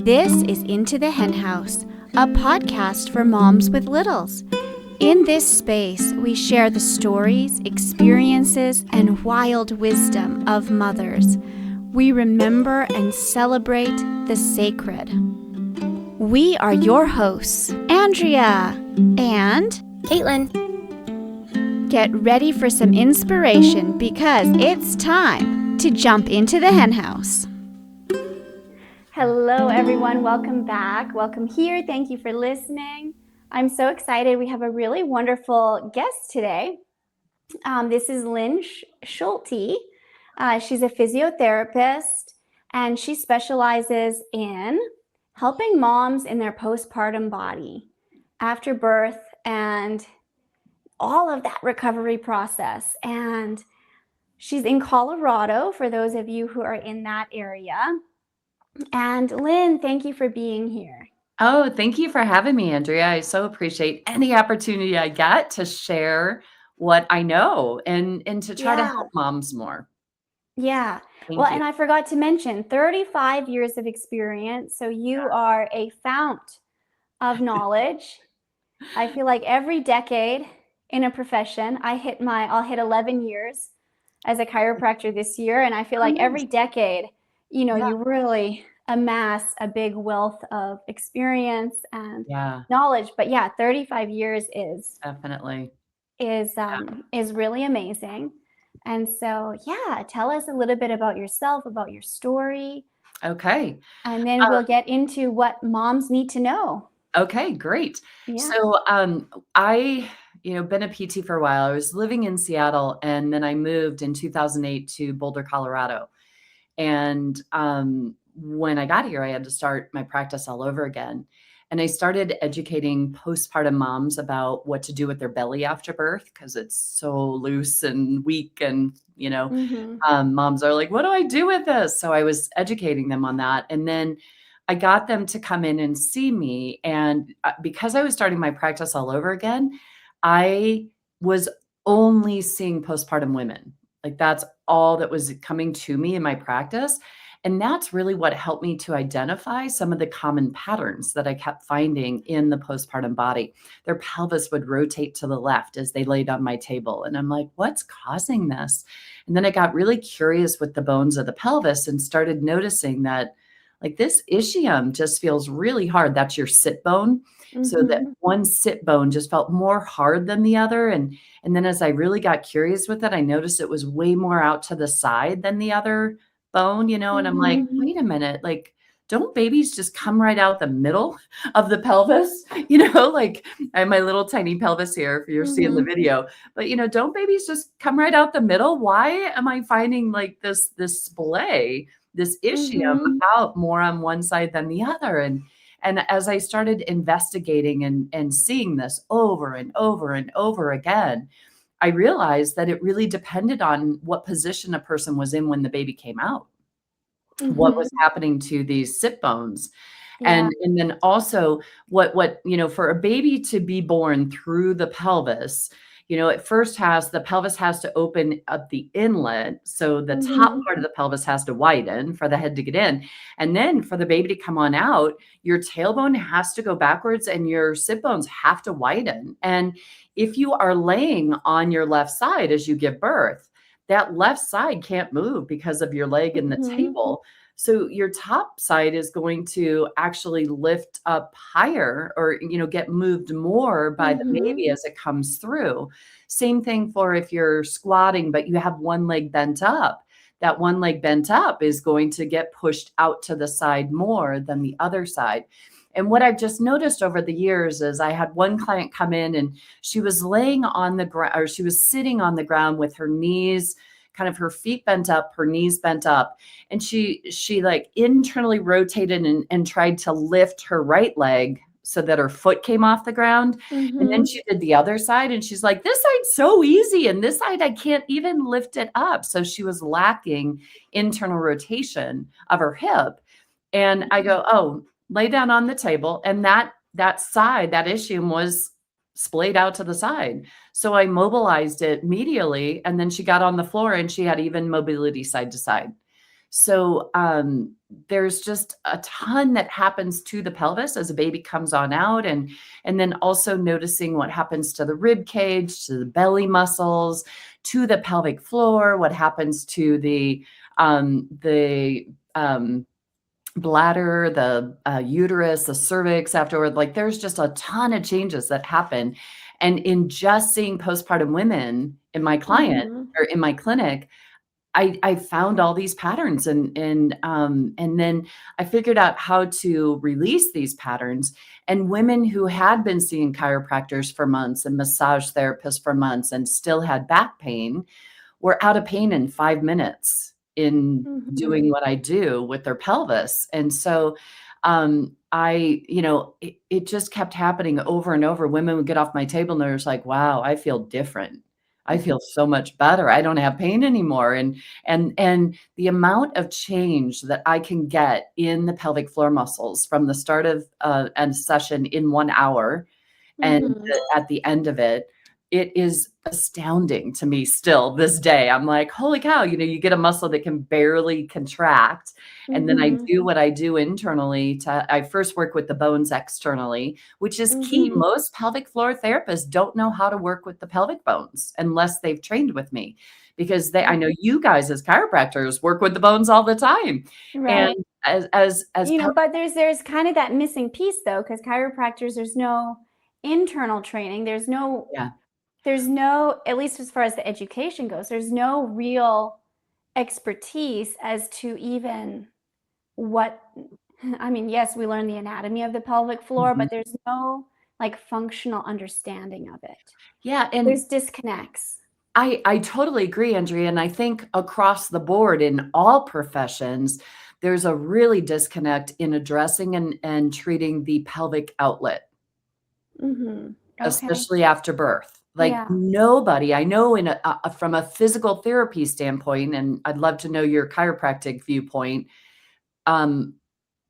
This is Into the Hen House, a podcast for moms with littles. In this space, we share the stories, experiences, and wild wisdom of mothers. We remember and celebrate the sacred. We are your hosts, Andrea and Caitlin. Get ready for some inspiration because it's time to jump into the hen house. Hello, everyone. Welcome back. Welcome here. Thank you for listening. I'm so excited. We have a really wonderful guest today. This is Lynn Schulte. She's a physiotherapist, and she specializes in helping moms in their postpartum body after birth and all of that recovery process. And she's in Colorado, for those of you who are in that area. And Lynn, thank you for being here. Oh, thank you for having me, Andrea. I so appreciate any opportunity I get to share what I know and to try to help moms more. Yeah. Thank you. And I forgot to mention 35 years of experience. So you are a fount of knowledge. I feel like every decade in a profession, I'll hit 11 years as a chiropractor this year. And I feel like every decade, you really amass a big wealth of experience and knowledge. But 35 years is definitely is really amazing. And so, tell us a little bit about yourself, about your story. Okay. And then we'll get into what moms need to know. Okay, great. Yeah. So I been a PT for a while. I was living in Seattle, and then I moved in 2008 to Boulder, Colorado. And when I got here, I had to start my practice all over again. And I started educating postpartum moms about what to do with their belly after birth, because it's so loose and weak. And, moms are like, what do I do with this? So I was educating them on that. And then I got them to come in and see me. And because I was starting my practice all over again, I was only seeing postpartum women. Like, that's all that was coming to me in my practice. And that's really what helped me to identify some of the common patterns that I kept finding in the postpartum body. Their pelvis would rotate to the left as they laid on my table. And I'm like, what's causing this? And then I got really curious with the bones of the pelvis and started noticing that, like, this ischium just feels really hard. That's your sit bone. Mm-hmm. So that one sit bone just felt more hard than the other. And then as I really got curious with it, I noticed it was way more out to the side than the other bone, and I'm like, wait a minute, like, don't babies just come right out the middle of the pelvis? Like, I have my little tiny pelvis here if you're seeing the video, but don't babies just come right out the middle? Why am I finding like this splay, this ischium out more on one side than the other? And as I started investigating and seeing this over and over and over again, I realized that it really depended on what position a person was in when the baby came out, what was happening to these sit bones. And then also what, for a baby to be born through the pelvis, the pelvis has to open up the inlet. So the top part of the pelvis has to widen for the head to get in. And then for the baby to come on out, your tailbone has to go backwards and your sit bones have to widen. And if you are laying on your left side as you give birth, that left side can't move because of your leg in the table. So your top side is going to actually lift up higher or, get moved more by the baby as it comes through. Same thing for if you're squatting, but you have one leg bent up. That one leg bent up is going to get pushed out to the side more than the other side. And what I've just noticed over the years is I had one client come in and she was laying on the ground, or she was sitting on the ground with her knees, kind of her feet bent up, her knees bent up. And she like internally rotated and tried to lift her right leg so that her foot came off the ground. And then she did the other side and she's like, this side's so easy. And this side, I can't even lift it up. So she was lacking internal rotation of her hip. And I go, oh, lay down on the table. And that side, that ischium was splayed out to the side. So I mobilized it medially, and then she got on the floor and she had even mobility side to side. So there's just a ton that happens to the pelvis as a baby comes on out, and then also noticing what happens to the rib cage, to the belly muscles, to the pelvic floor, what happens to the bladder, the uterus, the cervix afterward. Like there's just a ton of changes that happen. And in just seeing postpartum women in my client Mhm. or in my clinic, I found all these patterns, and then I figured out how to release these patterns. And women who had been seeing chiropractors for months and massage therapists for months and still had back pain were out of pain in 5 minutes in doing Mhm. what I do with their pelvis. And so, it just kept happening over and over. Women would get off my table and they're just like, wow, I feel different. I feel so much better. I don't have pain anymore. And the amount of change that I can get in the pelvic floor muscles from the start of a session in 1 hour and Mhm. at the end of it, it is astounding to me still this day. I'm like, holy cow, you get a muscle that can barely contract. And then I Mhm. do what I do internally I first work with the bones externally, which is key. Mhm. Most pelvic floor therapists don't know how to work with the pelvic bones unless they've trained with me, because I know you guys as chiropractors work with the bones all the time. And Right. as But there's kind of that missing piece though, because chiropractors, there's no internal training. yeah. There's no, at least as far as the education goes, there's no real expertise as to even what, I mean, yes, we learn the anatomy of the pelvic floor, Mhm. but there's no like functional understanding of it. Yeah, and There's disconnects. I totally agree, Andrea, and I think across the board in all professions, there's a really disconnect in addressing and treating the pelvic outlet, Mm-hmm. Okay. especially after birth. Like Yeah. nobody I know from a physical therapy standpoint, and I'd love to know your chiropractic viewpoint, um,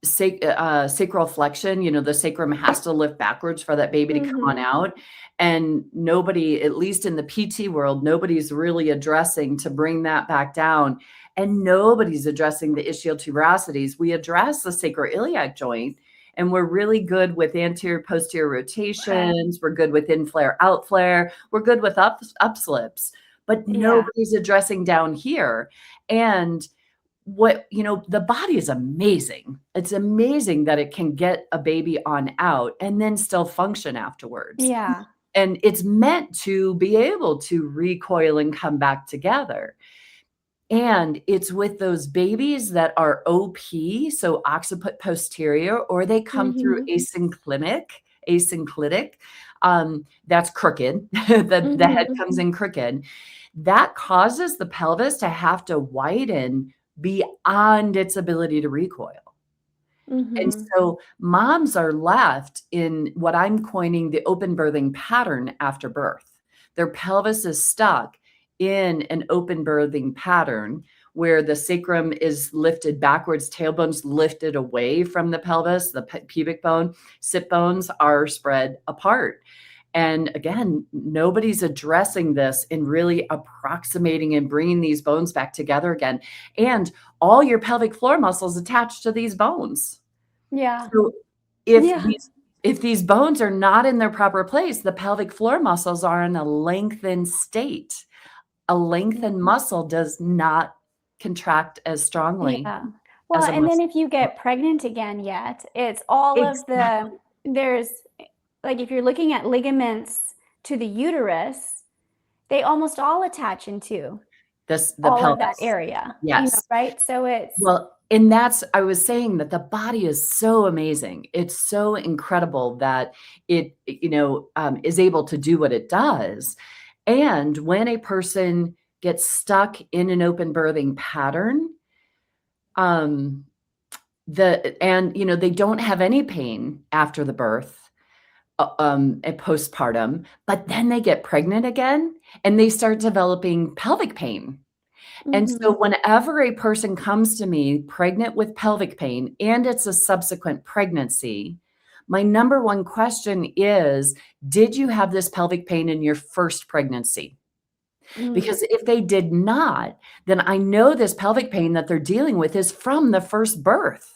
sacral flexion, the sacrum has to lift backwards for that baby to come on Mm-hmm. out. And nobody, at least in the PT world, nobody's really addressing to bring that back down. And nobody's addressing the ischial tuberosities. We address the sacroiliac joint, and we're really good with anterior posterior Okay. rotations. We're good with in flare, out flare. We're good with up slips, but Yeah. nobody's addressing down here. And the body is amazing. It's amazing that it can get a baby on out and then still function afterwards. Yeah. And it's meant to be able to recoil and come back together. And it's with those babies that are OP, so occiput posterior, or they come through Mm-hmm. asynclitic, that's crooked. The head Mm-hmm. comes in crooked. That causes the pelvis to have to widen beyond its ability to recoil. And Mm-hmm. so moms are left in what I'm coining the open birthing pattern after birth. Their pelvis is stuck in an open birthing pattern where the sacrum is lifted backwards, tailbone's lifted away from the pelvis, the pubic bone, sit bones are spread apart. And again, nobody's addressing this and really approximating and bringing these bones back together again. And all your pelvic floor muscles attached to these bones. Yeah. So if Yeah. these bones are not in their proper place, the pelvic floor muscles are in a lengthened state. A lengthened muscle does not contract as strongly Yeah. Well, as a and then muscle. if you get pregnant again yet, it's all of Exactly. there's like if you're looking at ligaments to the uterus, they almost all attach into The all of that pelvis. area, Yes. right? So it's, Well, and I was saying that the body is so amazing. It's so incredible that it, is able to do what it does. And when a person gets stuck in an open birthing pattern, um, they don't have any pain after the birth, at postpartum, but then they get pregnant again and they start developing pelvic pain. And so mhm, whenever a person comes to me pregnant with pelvic pain and it's a subsequent pregnancy, my number one question is, did you have this pelvic pain in your first pregnancy? Mm, Because if they did not, then I know this pelvic pain that they're dealing with is from the first birth.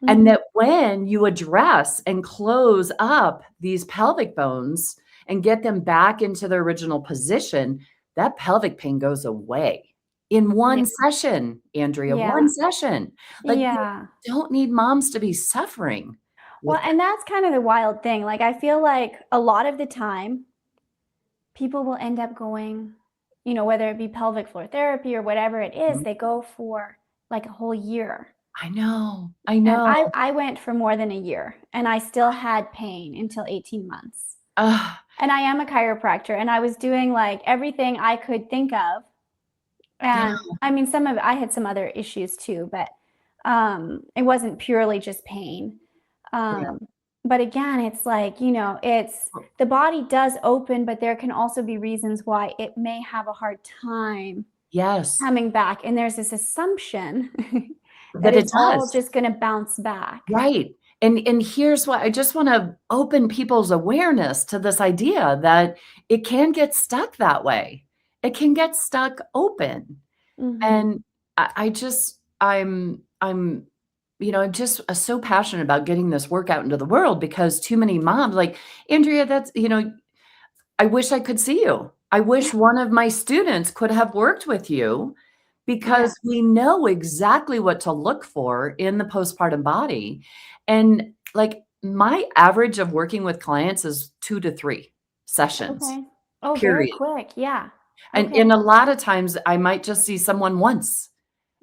And mhm. that when you address and close up these pelvic bones and get them back into their original position, that pelvic pain goes away in Yeah. one session, Andrea, one Yeah. session. Like, you Yeah. don't need moms to be suffering Well, with that. and that's kind of the wild thing. Like, I feel like a lot of the time, people will end up going, whether it be pelvic floor therapy or whatever it is, Mhm. they go for like a whole year. I know. I And know. I went for more than a year and I still had pain until 18 months. Ugh, And I am a chiropractor and I was doing like everything I could think of. yeah, And I mean, some of it, I had some other issues too, but it wasn't purely just pain. yeah. Um, but again, it's like, it's the body does open, but there can also be reasons why it may have a hard time Yes, coming back. And there's this assumption that that it it's all does. just going to bounce back. Right. And here's what I just wanna open people's awareness to this idea that it can get stuck that way. It can get stuck open. Hmm. And I just I'm just, so passionate about getting this work out into the world because too many moms like, "Andrea, I wish I could see you. I wish one of my students could have worked with you Yeah. because we know exactly what to look for in the postpartum body. And like my average of working with clients is 2 to 3 sessions, Okay. Oh, very period. quick. Yeah. And Okay. a lot of times I might just see someone once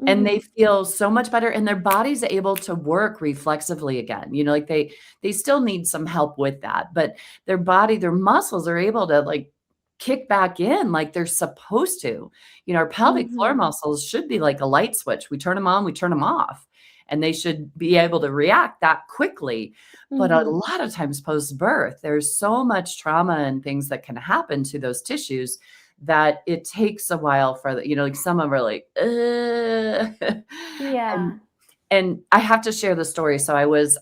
and they Hmm. feel so much better and their body's able to work reflexively again. Like they still need some help with that, but their body, their muscles are able to like kick back in like they're supposed to. Our pelvic floor Hmm. muscles should be like a light switch. We turn them on, we turn them off, and they should be able to react that quickly. But a Hmm. lot of times post birth, there's so much trauma and things that can happen to those tissues that it takes a while for like some of them are like, and Yeah. I have to share the story. So I was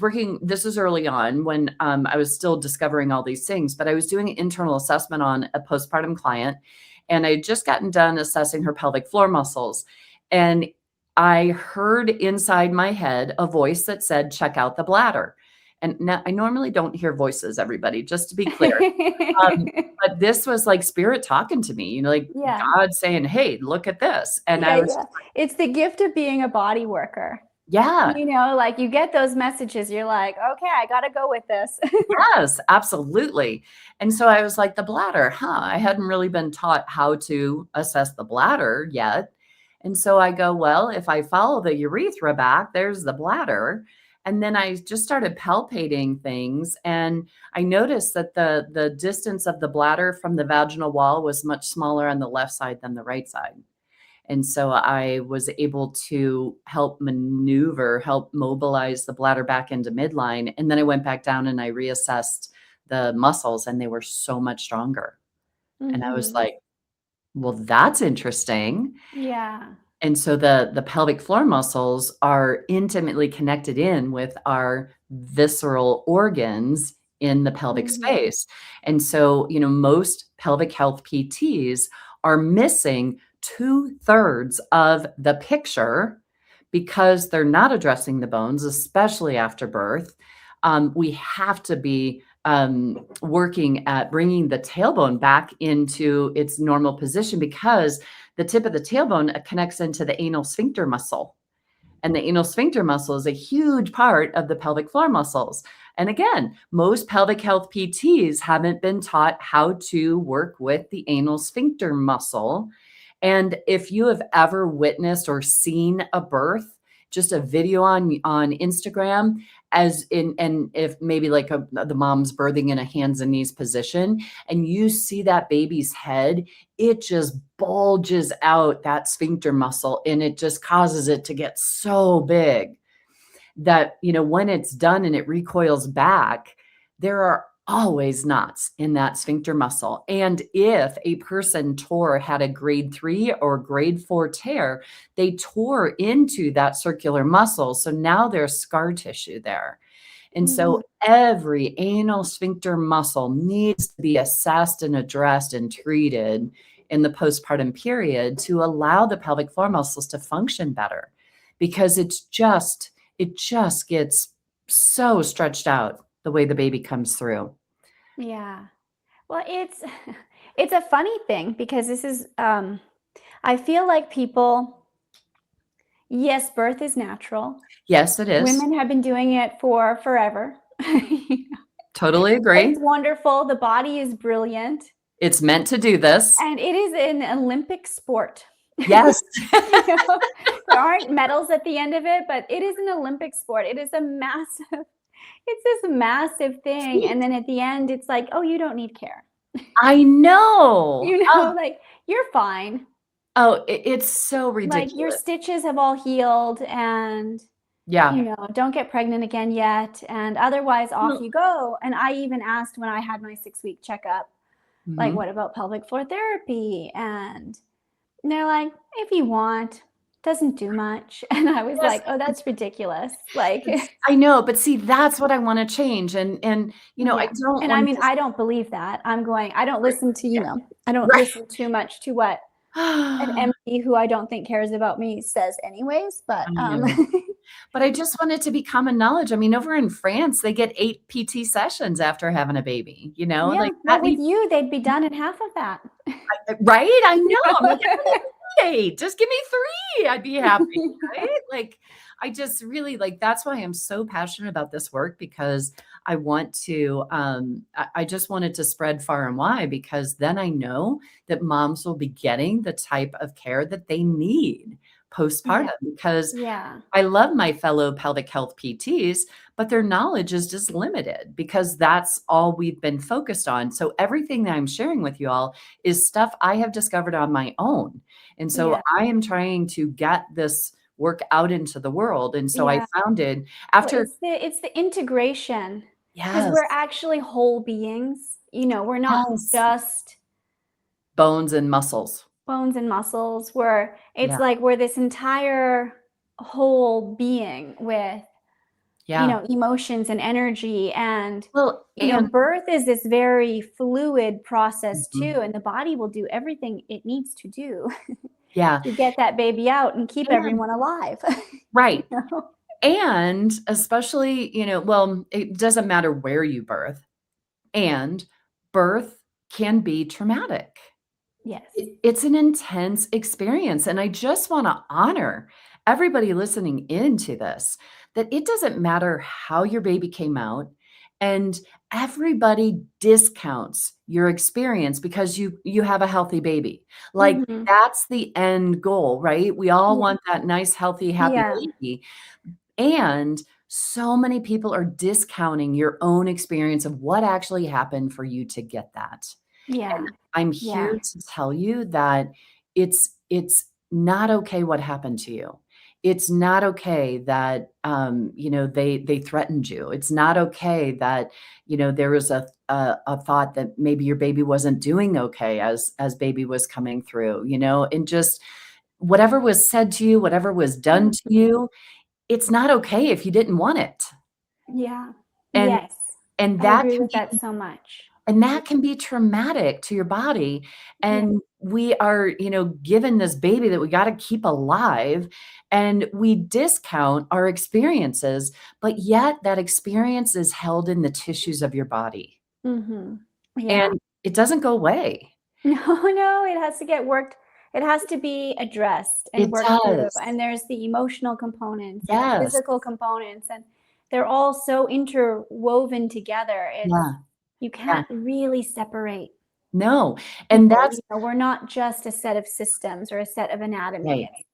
working, this is early on when I was still discovering all these things, but I was doing an internal assessment on a postpartum client, and I had just gotten done assessing her pelvic floor muscles. And I heard inside my head a voice that said, check out the bladder. And now I normally don't hear voices, everybody, just to be clear. Um, but this was like spirit talking to me, like Yeah. God saying, "Hey, look at this." And I Yeah, was yeah. It's the gift of being a body worker. yeah, Like you get those messages, you're like, okay, I gotta go with this. yes, absolutely. And so I was like, the bladder, huh? I hadn't really been taught how to assess the bladder yet. And so I go, well, if I follow the urethra back, there's the bladder. And then I just started palpating things and I noticed that the distance of the bladder from the vaginal wall was much smaller on the left side than the right side. And so I was able to help mobilize the bladder back into midline. And then I went back down and I reassessed the muscles and they were so much stronger. And I was Hmm. like, well, that's interesting. Yeah. And so the pelvic floor muscles are intimately connected in with our visceral organs in the pelvic Hmm. space. And so, most pelvic health PTs are missing 2/3 of the picture because they're not addressing the bones, especially after birth. We have to be working at bringing the tailbone back into its normal position because the tip of the tailbone connects into the anal sphincter muscle. And the anal sphincter muscle is a huge part of the pelvic floor muscles. And again, most pelvic health PTs haven't been taught how to work with the anal sphincter muscle. And if you have ever witnessed or seen a birth, just a video on Instagram, as in, and if maybe like the mom's birthing in a hands and knees position, and you see that baby's head, it just bulges out that sphincter muscle, and it just causes it to get so big that, when it's done and it recoils back, there are always knots in that sphincter muscle. And if a person had a grade 3 or grade 4 tear, they tore into that circular muscle. So now there's scar tissue there. And so Mhm. every anal sphincter muscle needs to be assessed and addressed and treated in the postpartum period to allow the pelvic floor muscles to function better, because it just gets so stretched out the way the baby comes through. Yeah. Well, it's it's a funny thing because this is I feel like people, yes, birth is natural. Yes, it is. Women have been doing it for forever. Totally agree. It's wonderful. The body is brilliant. It's meant to do this. And it is an Olympic sport. Yes. You know, there aren't medals at the end of it, but it is an Olympic sport. It is a massive, it's this massive thing. And then at the end, it's like, oh, you don't need care. I know. You know, like you're fine. It's so Like your ridiculous. stitches have all healed and Yeah. don't get pregnant again yet. And otherwise, off Well, you go. And I even asked when I had my 6-week checkup, like, mhm. what about pelvic floor therapy? And they're like, if you want, doesn't do much. And I was Yes, like, oh, that's ridiculous. Like, I know, but see, that's what I wanna change, and, I yeah. don't And I wanna mean, just I don't believe that. I don't right, listen to, yeah, I don't right. listen too much to what an MP who I don't think cares about me says anyways. But I know. But I just want it to be common knowledge. I mean, over in France, they get 8 PT sessions after having a baby, yeah, like, well, that with needs you, they'd be done in half of that. right? I know, You I'm like, know? "I don't need 8, just give me 3, I'd be happy," right? Like, I just really that's why I'm so passionate about this work, because I want to, I just want it to spread far and wide, because then I know that moms will be getting the type of care that they need postpartum, Yeah, because yeah, I love my fellow pelvic health PTs, but their knowledge is just limited because that's all we've been focused on. So everything that I'm sharing with you all is stuff I have discovered on my own. And so yeah, I am trying to get this work out into the world. And so I yeah. founded Well, after it's the integration because yes, we're actually whole beings. We're not yes, just bones and muscles. bones and muscles. It's Yeah. like we're this entire whole being with, Yeah. emotions and energy. And, Well, and birth is this very fluid process mhm, too. And the body will do everything it needs to do yeah. to get that baby out and keep And everyone alive. right. know? And especially, well, it doesn't matter where you birth, and birth can be traumatic. Yes. It's an intense experience, and I just wanna honor everybody listening into this, that it doesn't matter how your baby came out, and everybody discounts your experience because you have a healthy baby. Like, Hmm. that's the end goal, right? We all Yeah. want that nice, healthy, happy Yeah. baby, and so many people are discounting your own experience of what actually happened for you to get that. And Yeah. I'm Yeah. here to tell you that it's not okay what happened to you. It's not okay that they threatened you. It's not okay that there was a thought that maybe your baby wasn't doing okay as baby was coming through, and just whatever was said to you, whatever was done to Mhm. you, it's not okay if you didn't want it. Yeah. And Yes. and I that agree can with that be so much. and that can be traumatic to your body, Yeah. and we are, given this baby that we gotta keep alive, and we discount our experiences, but yet that experience is held in the tissues of your body, Mhm. Yeah. and it doesn't go away. No, no, it has to get worked. It has to be addressed and It worked through. does. And there's the emotional components and the Yes. physical components, and they're all so interwoven together. Yeah, You yeah. can't really separate No, and people. that's We're not just a set of systems or a set of anatomy. right,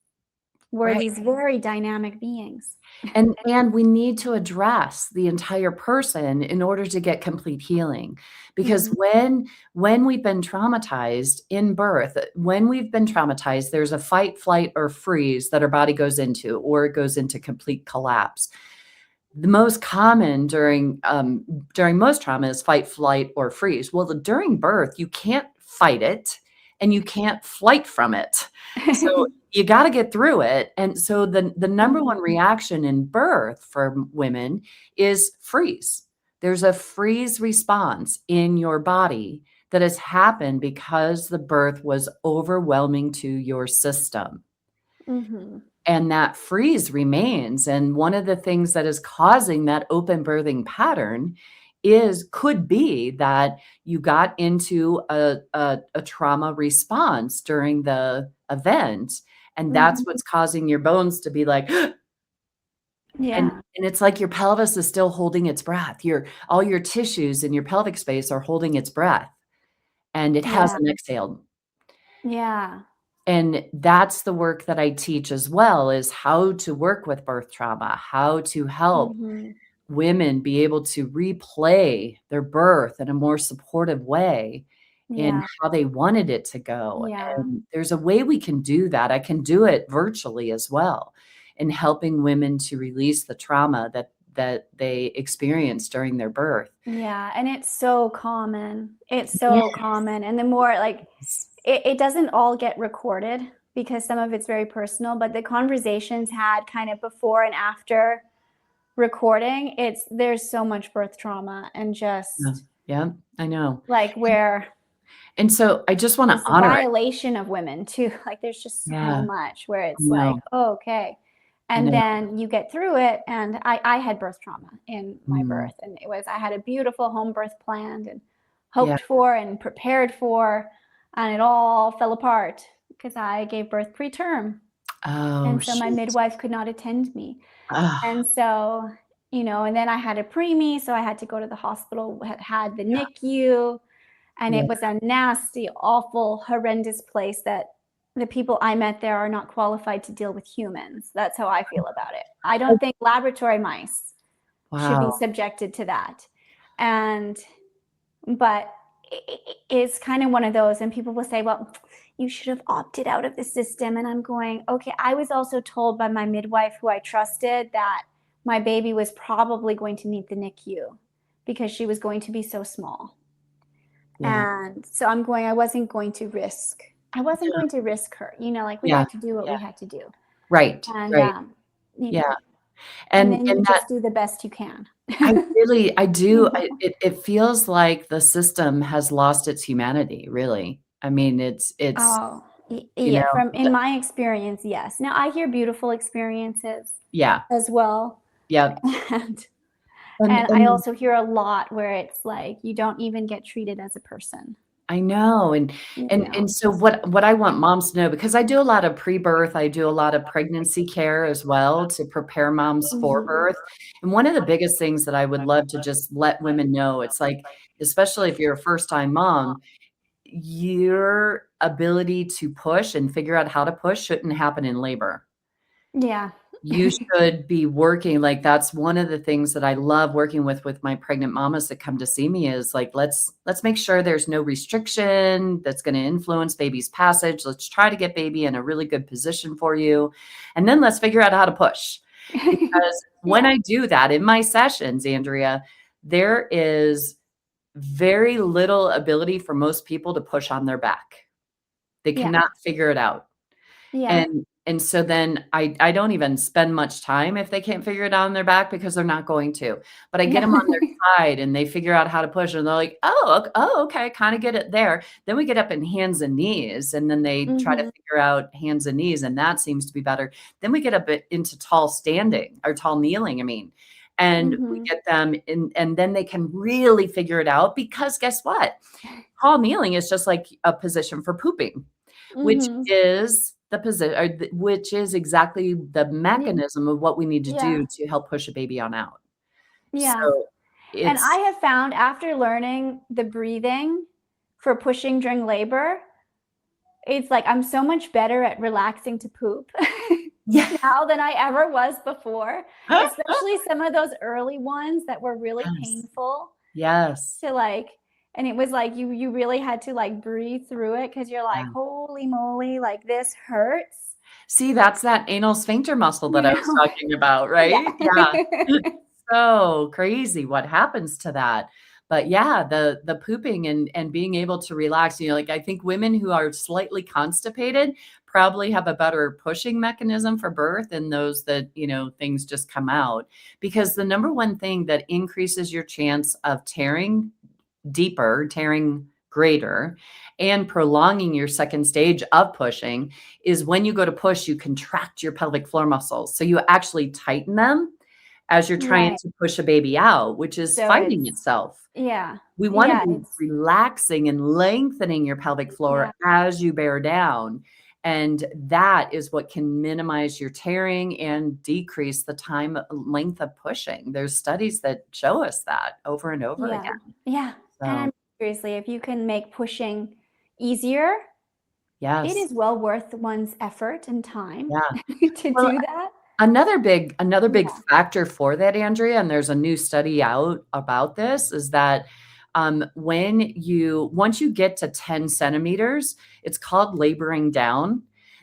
We're right. these very dynamic beings. And we need to address the entire person in order to get complete healing. Because Mhm. when we've been traumatized in birth, when we've been traumatized, there's a fight, flight, or freeze that our body goes into, or it goes into complete collapse. The most common during most trauma is fight, flight, or freeze. Well, during birth, you can't fight it, and you can't flight from it. So you got to get through it. And so the number one Mhm. reaction in birth for women is freeze. There's a freeze response in your body that has happened because the birth was overwhelming to your system. Mhm. And that freeze remains. And one of the things that is causing that open birthing pattern could be that you got into a trauma response during the event. And that's Mhm. what's causing your bones to be like, Yeah. and it's like your pelvis is still holding its breath. All your tissues in your pelvic space are holding its breath and it Yeah. hasn't exhaled. Yeah. And that's the work that I teach as well, is how to work with birth trauma, how to help Mhm. women be able to replay their birth in a more supportive way in Yeah. how they wanted it to go. Yeah. And there's a way we can do that. I can do it virtually as well, in helping women to release the trauma that they experienced during their birth. Yeah, and it's so common. It's Yes. so common, and the more, like, it doesn't all get recorded because some of it's very personal, but the conversations had kind of before and after recording, there's so much birth trauma and Yeah. just, Yeah, I know. like, where And so I just wanna this honor it. violation of women too, like, there's just so Yeah, much where I it's like, know. "Oh, okay." I And know. then you get through it, and I had birth trauma in my Mm. birth, and I had a beautiful home birth planned and Yeah. hoped for and prepared for, and it all fell apart because I gave birth preterm, Oh, and so my shoot. midwife could not attend me. Ah, And so, and then I had a preemie, so I had to go to the hospital, had the NICU, and yeah, it was a nasty, awful, horrendous place that the people I met there are not qualified to deal with humans. That's how I feel about it. I yeah. don't think laboratory mice should be Wow. subjected to that. And, but it's kind of one of those, and people will say, well, you should have opted out of the system. And I'm going, okay, I was also told by my midwife, who I trusted, that my baby was probably going to need the NICU because she was going to be so small. Yeah. And so I wasn't Yeah. going to risk her, like, we Yeah. had to do what Yeah. we had to do. Right, And, right. Yeah. and And then you and that just do the best you can. I do, You know? it feels like the system has lost its humanity, really. I mean, it's, Oh, you know, yeah, in my experience, yes. Now I hear beautiful experiences yeah. as well. Yeah. And And and I and also hear a lot where it's like you don't even get treated as a person, I know, and you and know. and so what I want moms to know, because I do a lot of pre-birth, I do a lot of pregnancy care as well to prepare moms for Mhm. birth, and one of the biggest things that I would love to just let women know, it's like, especially if you're a first-time mom, your ability to push and figure out how to push shouldn't happen in labor. Yeah. You should be working, like, that's one of the things that I love working with my pregnant mamas that come to see me, is like, let's make sure there's no restriction that's gonna influence baby's passage. Let's try to get baby in a really good position for you, and then let's figure out how to push. Because when Yeah. I do that in my sessions, Andrea, there is very little ability for most people to push on their back. They Yeah. cannot figure it out. Yeah. And so then I don't even spend much time if they can't figure it out on their back, because they're not going to. But I get Yeah. them on their side and they figure out how to push, and they're like, "Oh, okay, kinda get it there." Then we get up in hands and knees, and then they try to Mhm. figure out hands and knees, and that seems to be better. Then we get a bit into tall standing, or tall kneeling, I mean, and we Mhm. get them in, and then they can really figure it out, because guess what? Tall kneeling is just like a position for pooping, which Mhm. is the position, which is exactly the Yeah. mechanism of what we need to Yeah. do to help push a baby on out. Yeah. So And I it's have found, after learning the breathing for pushing during labor, it's like I'm so much better at relaxing to poop yeah. now than I ever was before, especially some of those early ones that were really Yes. painful Yes. to, like, and it was like you really had to, like, breathe through it because you're like, Yeah. "Holy moly, like, this hurts." See, that's that anal sphincter muscle that You I was know? talking about, Yeah. right? Yeah. It's so crazy what happens to that. But yeah, the pooping and being able to relax, like I think women who are slightly constipated probably have a better pushing mechanism for birth than those that, things just come out. Because the number one thing that increases your chance of tearing deeper, tearing greater, and prolonging your second stage of pushing is when you go to push, you contract your pelvic floor muscles. So you actually tighten them as you're trying Right. to push a baby out, which is So fighting it's, itself. yeah. We want to Yeah. be It's, relaxing and lengthening your pelvic floor yeah. as you bear down. And that is what can minimize your tearing and decrease the time length of pushing. There's studies that show us that over and over Yeah. again. Yeah. And So, I'm seriously, if you can make pushing easier, it yes. is well worth one's effort and time Yeah. to Well, do that. another big Yeah. factor for that, Andrea, and there's a new study out about this, is that once you get to 10 centimeters, it's called laboring down,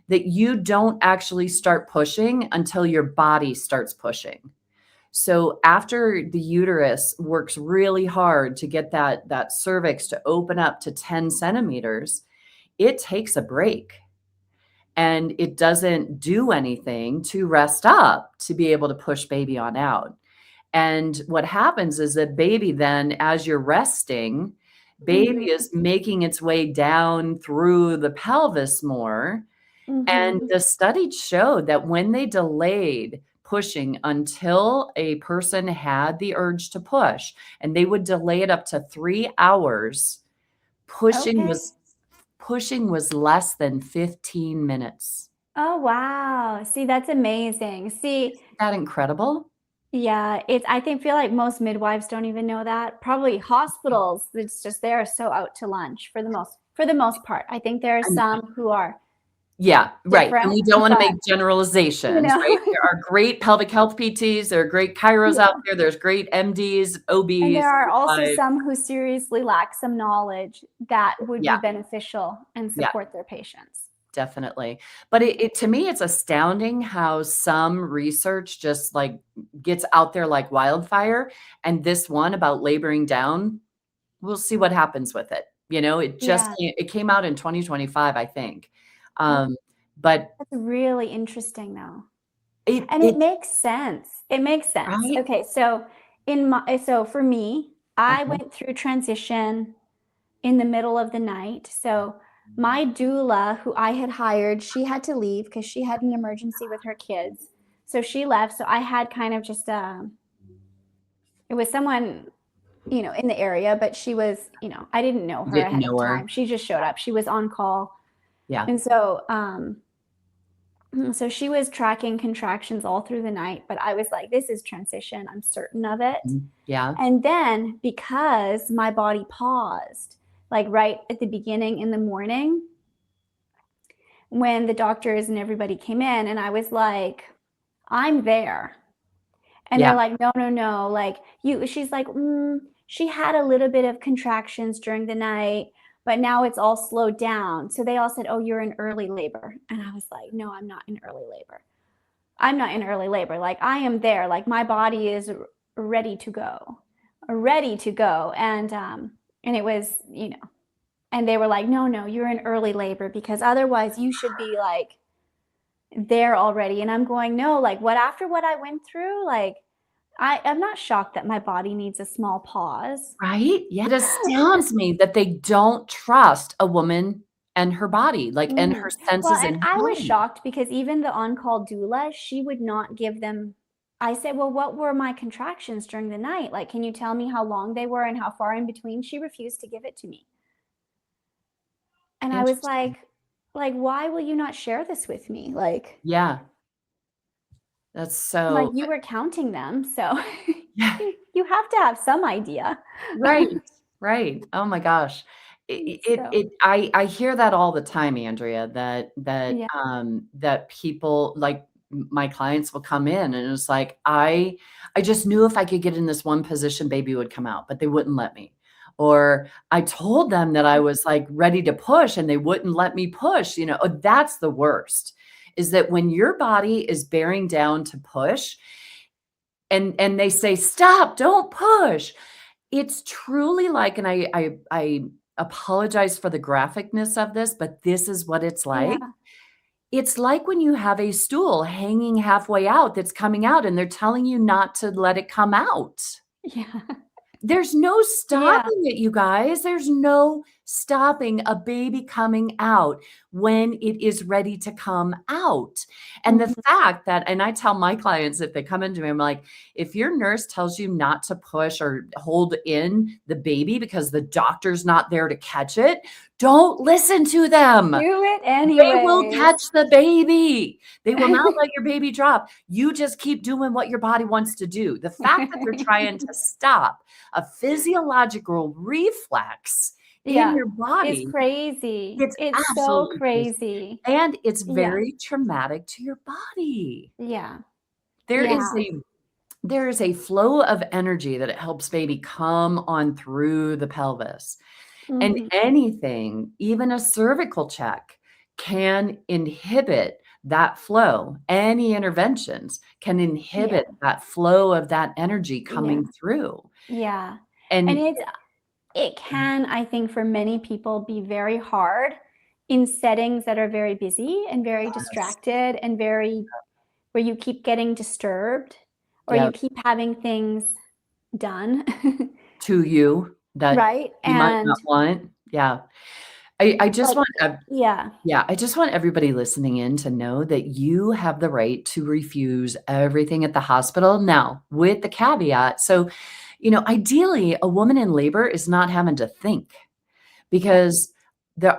that you don't actually start pushing until your body starts pushing. So after the uterus works really hard to get that cervix to open up to 10 centimeters, it takes a break and it doesn't do anything to rest up to be able to push baby on out. And what happens is that baby then, as you're resting, baby Mm-hmm. is making its way down through the pelvis more. And Mm-hmm. the study showed that when they delayed pushing until a person had the urge to push, and they would delay it up to 3 hours, pushing Okay. was pushing was less than 15 minutes. Oh, wow. See, that's amazing. See, Isn't that incredible? yeah, I think feel like most midwives don't even know that. Probably hospitals, it's just they're so out to lunch for the most part. I think there are I mean, some who are yeah, right, and different, we don't wanna but make generalizations, right? There are great pelvic health PTs, there are great chiros out yeah. there, there's great MDs, And OBs, there are also midwives. some who seriously lack some knowledge that would be Yeah, beneficial and yeah, support their patients. definitely. But it to me, it's astounding how some research just, like, gets out there like wildfire, and this one about laboring down, we'll see what happens with it. Yeah, It came out in 2025, I think. that's, Um, but that's really interesting though. it And it it makes sense. It makes sense. right? Okay, so for me, I Uh-huh. went through transition in the middle of the night. So my doula, who I had hired, she had to leave because she had an emergency with her kids. So she left. So I had kind of just it was someone, in the area, but she was, I didn't know her Didn't ahead of know her. time. She just showed up. She was on call. Yeah. And so she was tracking contractions all through the night, but I was like, this is transition. I'm certain of it. Yeah. And then because my body paused, like right at the beginning in the morning, when the doctors and everybody came in, and I was like, I'm there. And Yeah. they're like, no, no, no. Like she's like, she had a little bit of contractions during the night, but now it's all slowed down. So they all said, oh, you're in early labor. And I was like, no, I'm not in early labor. I'm not in early labor. Like I am there. Like my body is ready to go, ready to go. And it was, and they were like, no, no, you're in early labor because otherwise you should be like there already. And I'm going, no, like after what I went through, like I'm not shocked that my body needs a small pause. Right? Yeah. It astounds me that they don't trust a woman and her body, like, and her Well, senses and in her I was body. shocked because even the on-call doula, she would not give them. I said, well, what were my contractions during the night? Like, can you tell me how long they were and how far in between? She refused to give it to me. And I was Interesting. like, why will you not share this with me? Yeah. That's Like so you were counting them, so yeah. you have to have some idea. Right, right. Oh my gosh. So, I hear that all the time, Andrea, yeah. that people like my clients will come in and it's like, I just knew if I could get in this one position, baby would come out, but they wouldn't let me. Or I told them that I was like ready to push and they wouldn't let me push. Oh, that's the worst, is that when your body is bearing down to push and they say, stop, don't push. It's truly like, and I apologize for the graphicness of this, but this is what it's like. Yeah. It's like when you have a stool hanging halfway out that's coming out and they're telling you not to let it come out. Yeah. There's no Yeah. stopping it, you guys. There's no stopping a baby coming out when it is ready to come out. And the Mhm. fact that, and I tell my clients if they come into me, I'm like, if your nurse tells you not to push or hold in the baby because the doctor's not there to catch it, don't listen to them. Do it They will anyways. catch the baby. They will not let your baby drop. You just keep doing what your body wants to do. The fact that they're trying to stop a physiological reflex in Yeah. your It's body, crazy. it's It's so absolutely crazy. crazy. And it's Yeah. very traumatic to your body. Yeah. There is Yeah. a flow of energy that it helps baby come on through the pelvis. And Mhm. anything, even a cervical check, can inhibit that flow. Any interventions can Yeah. inhibit that flow of that energy Yeah. coming through. Yeah. And And it can, I think, for many people be very hard in settings that are very busy and very yes, distracted and very where you keep getting disturbed or yeah, you keep having things done. to you that Right? you might not And want. Yeah. I just like want yeah. yeah, I just want everybody listening in to know that you have the right to refuse everything at the hospital. Now, with the caveat, so, ideally, a woman in labor is not having to think Right. because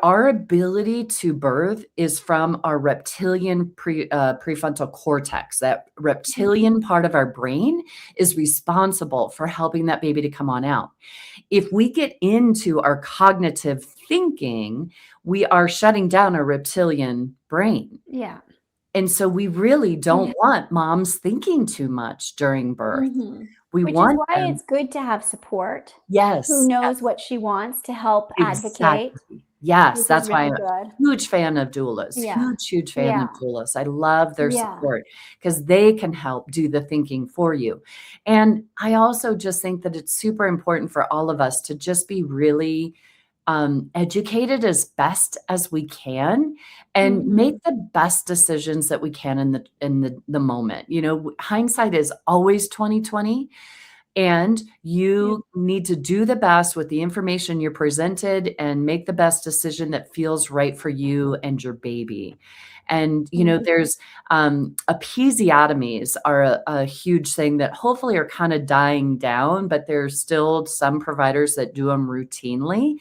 our ability to birth is from our reptilian prefrontal cortex. That Mhm. reptilian part of our brain is responsible for helping that baby to come on out. If we get into our cognitive thinking, we are shutting down our reptilian brain. Yeah. And so we really don't Yeah. want moms thinking too much during birth. Mhm. We Which is want why them, it's good to have support who yes, knows what she wants to help advocate, exactly. Yes, which is that's why really I'm a good. huge fan of doulas, Yeah. huge fan of Yeah. doulas. I love their Yeah. support because they can help do the thinking for you. And I also just think that it's super important for all of us to just be really educated as best as we can and make Mhm. the best decisions that we can in the moment. Hindsight is always 2020. And Yeah. you need to do the best with the information you're presented and make the best decision that feels right for you and your baby. And, Mhm. there's episiotomies are a huge thing that hopefully are kind of dying down, but there's still some providers that do them routinely.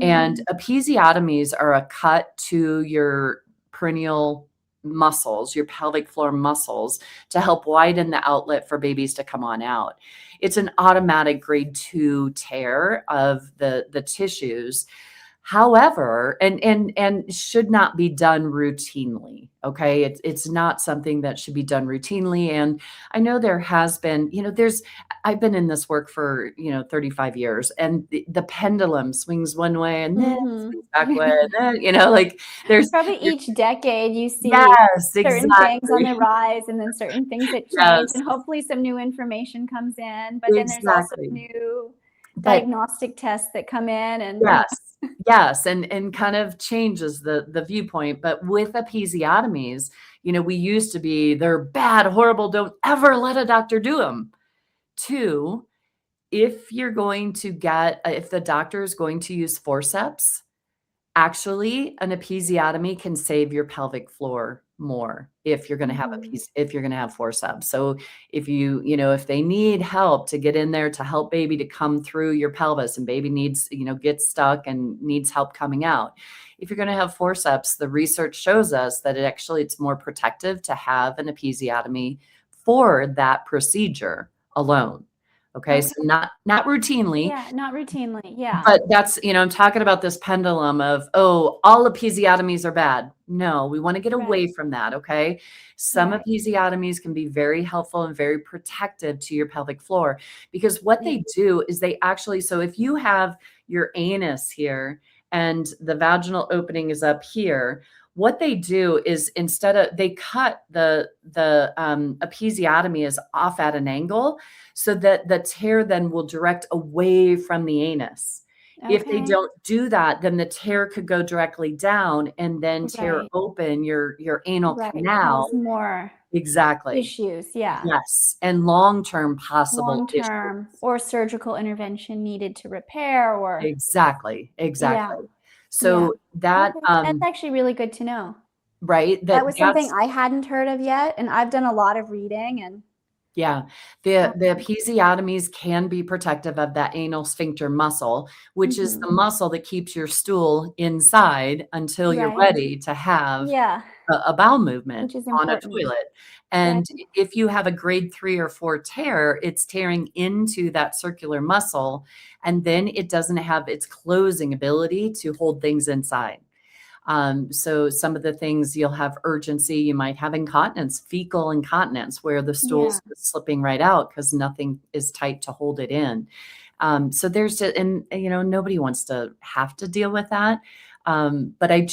And Mhm. episiotomies are a cut to your perineal muscles, your pelvic floor muscles, to help widen the outlet for babies to come on out. It's an automatic grade 2 tear of the tissues. However, and should not be done routinely, okay? It's not something that should be done routinely, and I know there has been, I've been in this work for, 35 years, and the pendulum swings one way and then Mhm. swings back way, and then, like, there's Probably there each decade you see yes, certain things on exactly. the rise and then certain things that change, Yes, and hopefully some new information comes in, but then there's also exactly. new But diagnostic tests that come in and yeah. yes. Yes, and kind of changes the viewpoint, but with episiotomies, we used to be, "They're bad, horrible, don't ever let a doctor do them." 2, if the doctor is going to use forceps, actually, an episiotomy can save your pelvic floor more if you're gonna have a Mhm. piece if you're gonna have forceps. So if they need help to get in there to help baby to come through your pelvis and baby needs, gets stuck and needs help coming out. If you're gonna have forceps, the research shows us that it's more protective to have an episiotomy for that procedure alone. Okay, so Okay. not routinely, Yeah, not routinely. Yeah. but that's, I'm talking about this pendulum of, oh, all episiotomies are bad. No, we want to get Right. away from that. Okay. Some Right. episiotomies can be very helpful and very protective to your pelvic floor because what Yeah. they do is they actually, so if you have your anus here and the vaginal opening is up here, what they do is they cut the episiotomy is off at an angle so that the tear then will direct away from the anus. If they Okay. don't do that, then the tear could go directly down and then tear Right. open your anal Right. Cause canal. more Exactly. issues. Yeah. Yes, and long-term possible Long term issues. or surgical intervention needed to repair or Exactly, yeah. exactly. Yeah. So that, Okay. That's actually really good to know. right, That was something that's I hadn't heard of yet, and I've done a lot of reading and yeah, the episiotomies can be protective of that anal sphincter muscle, which is mhm. the muscle that keeps your stool inside until you're Right. ready to have Yeah, a bowel movement which is on a important. toilet. Right. And if you have a grade 3 or 4 tear, it's tearing into that circular muscle, and then it doesn't have its closing ability to hold things inside. So some of the things you'll have urgency, you might have incontinence, fecal incontinence, where the Yeah. stool's slipping right out because nothing is tight to hold it in. So there's and nobody wants to have to deal with that. But I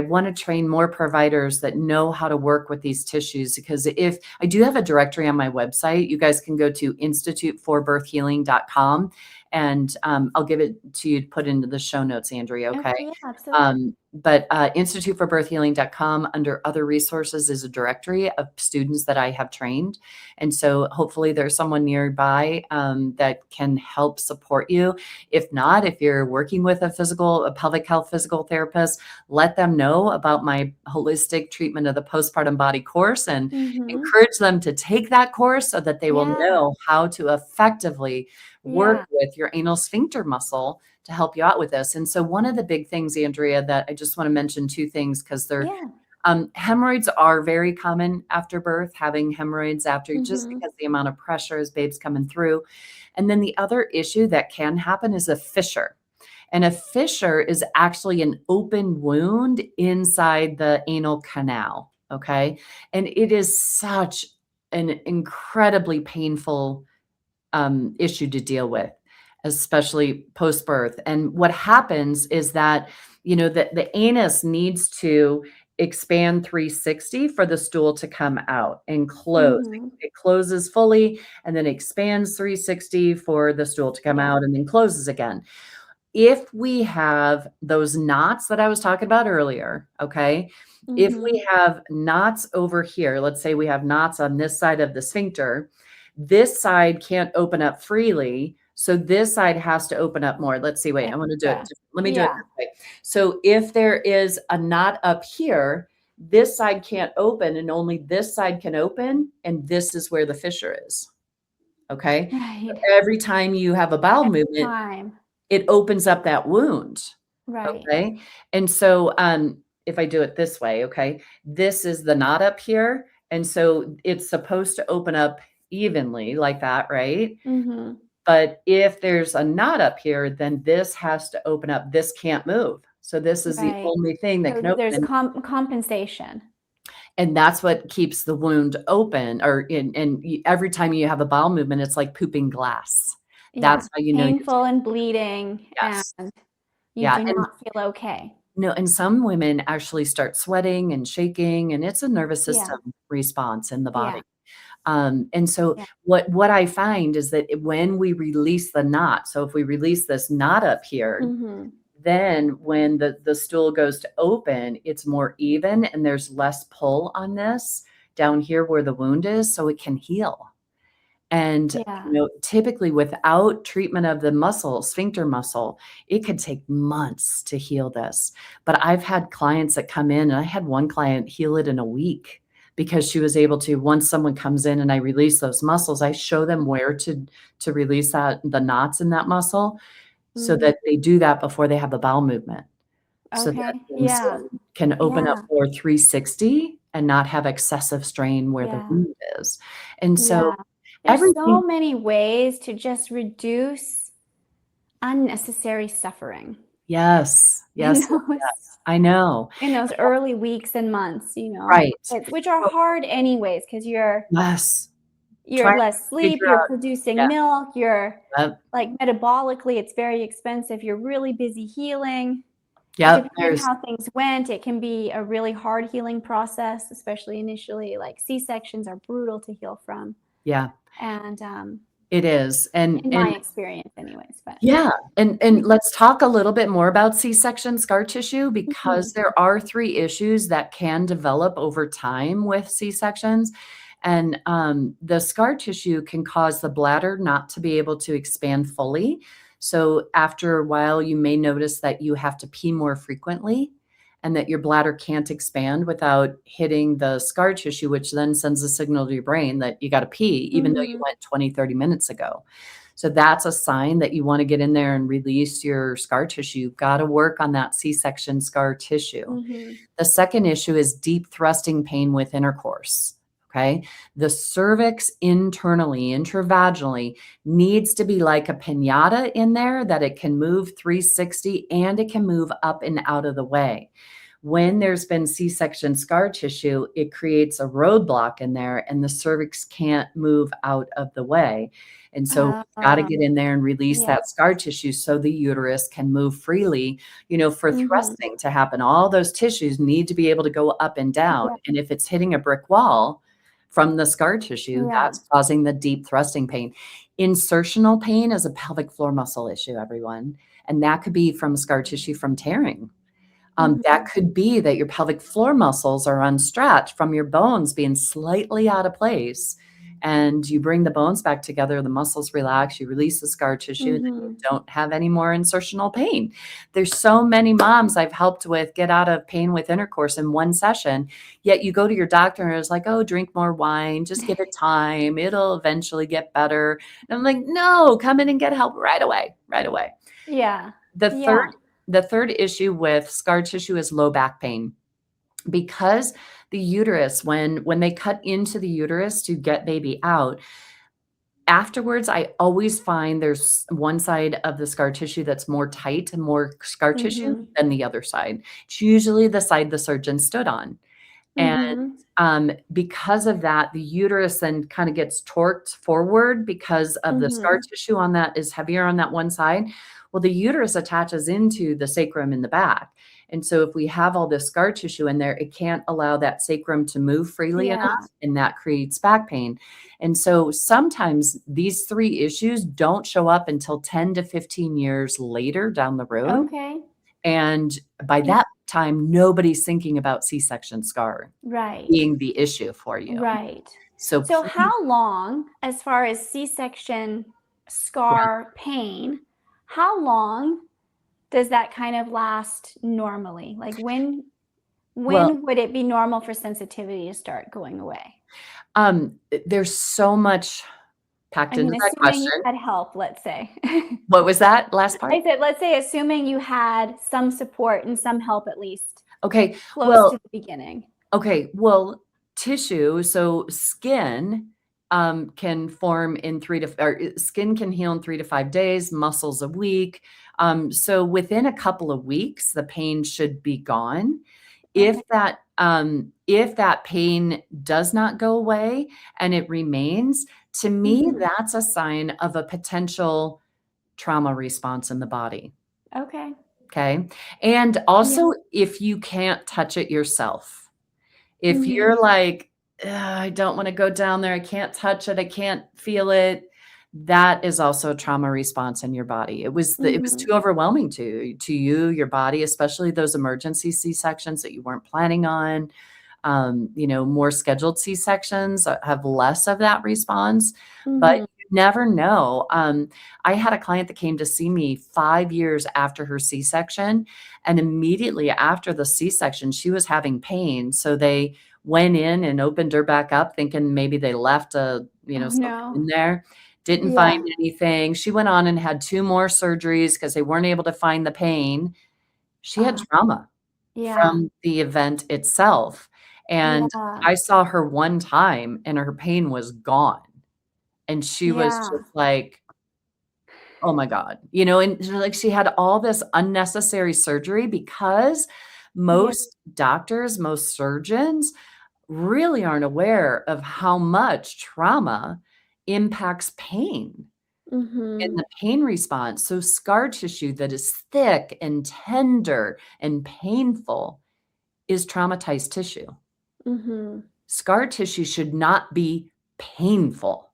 want to train more providers that know how to work with these tissues, because if I do have a directory on my website, you guys can go to instituteforbirthhealing.com, and I'll give it to you to put into the show notes, Andrea. Okay. Okay, yeah, absolutely. But instituteforbirthhealing.com under other resources is a directory of students that I have trained. And so hopefully there's someone nearby that can help support you. If not, if you're working with a pelvic health physical therapist, let them know about my holistic treatment of the postpartum body course, and Mhm. encourage them to take that course so that they will Yeah. know how to effectively work Yeah. with your anal sphincter muscle to help you out with this. And so one of the big things, Andrea, that I just want to mention two things, because they're Yeah. hemorrhoids are very common after birth, having hemorrhoids after, just Mhm. because the amount of pressure as babe's coming through. And then the other issue that can happen is a fissure. And a fissure is actually an open wound inside the anal canal. Okay. And it is such an incredibly painful issue to deal with, especially post birth. And what happens is that, the anus needs to expand 360 for the stool to come out and close. Mhm. It closes fully and then expands 360 for the stool to come Yeah. out and then closes again. If we have those knots that I was talking about earlier, okay? If Mhm. we have knots over here, let's say we have knots on this side of the sphincter, this side can't open up freely. So this side has to open up more. Let's see. Wait, I want to do it. Gotcha. Let me do it Yeah. this way. So if there is a knot up here, this side can't open and only this side can open. And this is where the fissure is. Okay. Right. Every time you have a bowel movement, Time. it opens up that wound. Right. Okay. And so, if I do it this way, okay, this is the knot up here. And so it's supposed to open up evenly like that, right? Mhm. But if there's a knot up here, then this has to open up. This can't move. So this is the Right. only thing that So can there's open. compensation. And that's what keeps the wound open. Every time you have a bowel movement, it's like pooping glass. Yeah. That's how you know you're Painful and bleeding, and yes. you Yeah. do And not feel okay. no, and some women actually start sweating and shaking, and it's a nervous Yeah. system response in the Yeah. body. And so Yeah. what I find is that when we release the knot, so if we release this knot up here, Mhm. then when the stool goes to open, it's more even and there's less pull on this down here where the wound is, so it can heal. And, Yeah. typically without treatment of the muscle, sphincter muscle, it could take months to heal this. But I've had clients that come in, and I had one client heal it in a week because she was able to, once someone comes in and I release those muscles, I show them where to release the knots in that muscle so Mhm. that they do that before they have a bowel movement. So that Okay. things Yeah. can open up Yeah. more 360 and not have excessive strain where the Yeah. wound is. And so Yeah. There's so everything many ways to just reduce unnecessary suffering. yes, In yes, yes, those yes. I know. in those early weeks and months, Right. which are Oh, hard anyways, because yes. you're Trying less to sleep, figure you're out producing yeah, milk, you're yep, like metabolically, it's very expensive. You're really busy healing. Yep, depending how things went, it can be a really hard healing process, especially initially. Like C-sections are brutal to heal from, yeah, and it is, and in my experience, anyways. But yeah, and let's talk a little bit more about C-section scar tissue because Mhm. there are 3 issues that can develop over time with C-sections, and, the scar tissue can cause the bladder not to be able to expand fully, so after a while, you may notice that you have to pee more frequently and that your bladder can't expand without hitting the scar tissue, which then sends a signal to your brain that you gotta pee even though you Mhm. went 20, 30 minutes ago. So that's a sign that you wanna get in there and release your scar tissue. You've gotta work on that C-section scar tissue. Mhm. The second issue is deep thrusting pain with intercourse, okay? The cervix internally, intravaginally, needs to be like a piñata in there that it can move 360 and it can move up and out of the way. When there's been C-section scar tissue, it creates a roadblock in there and the cervix can't move out of the way. And so gotta get in there and release Yeah. that scar tissue so the uterus can move freely. For Mhm. thrusting to happen, all those tissues need to be able to go up and down. Yeah. And if it's hitting a brick wall from the scar tissue, Yeah. that's causing the deep thrusting pain. Insertional pain is a pelvic floor muscle issue, everyone. And that could be from scar tissue from tearing. That Mhm. could be that your pelvic floor muscles are unstretched from your bones being slightly out of place. And you bring the bones back together, the muscles relax, you release the scar tissue, and then you Mhm. don't have any more insertional pain. There's so many moms I've helped with get out of pain with intercourse in one session, yet you go to your doctor and it's like, oh, drink more wine, just give it time, it'll eventually get better. And I'm like, no, come in and get help right away, right away. Yeah. The third Yeah. the third issue with scar tissue is low back pain. Because the uterus, when they cut into the uterus to get baby out, afterwards, I always find there's one side of the scar tissue that's more tight and more scar tissue Mhm. than the other side. It's usually the side the surgeon stood on. And, Mhm. because of that, the uterus then kinda gets torqued forward because of the scar Mhm. tissue on that is heavier on that one side. Well, the uterus attaches into the sacrum in the back, and so if we have all this scar tissue in there, it can't allow that sacrum to move freely Yeah. enough, and that creates back pain. And so sometimes these 3 issues don't show up until 10 to 15 years later down the road, Okay. and by Yeah. that time, nobody's thinking about C-section scar Right. being the issue for you. Right. So So please how long, as far as C-section yeah, scar pain, how long does that kind of last normally? Like well, when would it be normal for sensitivity to start going away? there's so much I packed mean, into that assuming you question. had help, let's say. What was that last part? I said, let's say assuming you had some support and some help at least Okay, close well to the beginning. okay, well, tissue, so skin, can form in 3 to or skin can heal in 3 to 5 days, muscles a week. So within a couple of weeks, the pain should be gone. Okay. If that pain does not go away and it remains, to me, Mhm. that's a sign of a potential trauma response in the body, Okay. okay? And Yeah. also, if you can't touch it yourself. If Mhm. you're like, "Ugh, I don't wanna go down there, I can't touch it, I can't feel it," that is also a trauma response in your body. It was Mhm. too overwhelming to you, your body, especially those emergency C-sections that you weren't planning on. More scheduled C-sections have less of that response, but Mhm. you never know. I had a client that came to see me 5 years after her C-section, and immediately after the C-section, she was having pain, so they went in and opened her back up thinking maybe they left Oh, something no. in there, didn't find Yeah. anything. She went on and had 2 more surgeries because they weren't able to find the pain. She had Uh, trauma yeah. from the event itself, and Yeah. I saw her one time and her pain was gone, and she was Yeah. just like, "Oh my god," and like she had all this unnecessary surgery because Yeah. most doctors, most surgeons really aren't aware of how much trauma impacts pain. in Mhm. the pain response. So scar tissue that is thick and tender and painful is traumatized tissue. Mhm. Scar tissue should not be painful.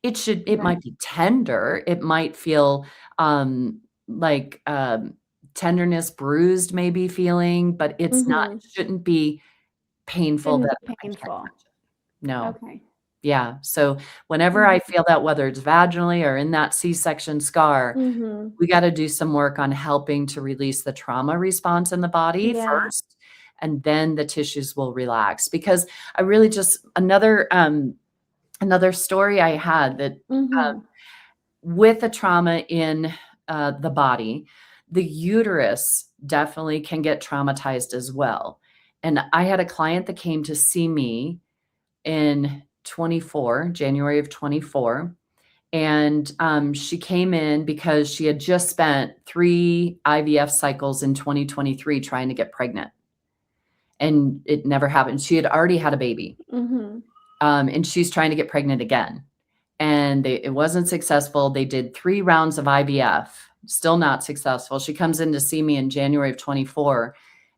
It Right. might be tender, it might feel, like, tenderness, bruised maybe feeling, but it's not Mhm. shouldn't be painful Shouldn't that be I can't painful. touch it. No. Okay. Yeah, so whenever I Mhm. feel that, whether it's vaginally or in that C-section scar, Mhm. we gotta do some work on helping to release the trauma response in the body Yeah. first, and then the tissues will relax, because I really just another story I had that, Mhm. with the trauma in, the body, the uterus definitely can get traumatized as well, and I had a client that came to see me in 24, January of 24, and, she came in because she had just spent 3 IVF cycles in 2023 trying to get pregnant, and it never happened. She had already had a baby, Mhm. and she's trying to get pregnant again, and it wasn't successful. They did 3 rounds of IVF, still not successful. She comes in to see me in January of 24,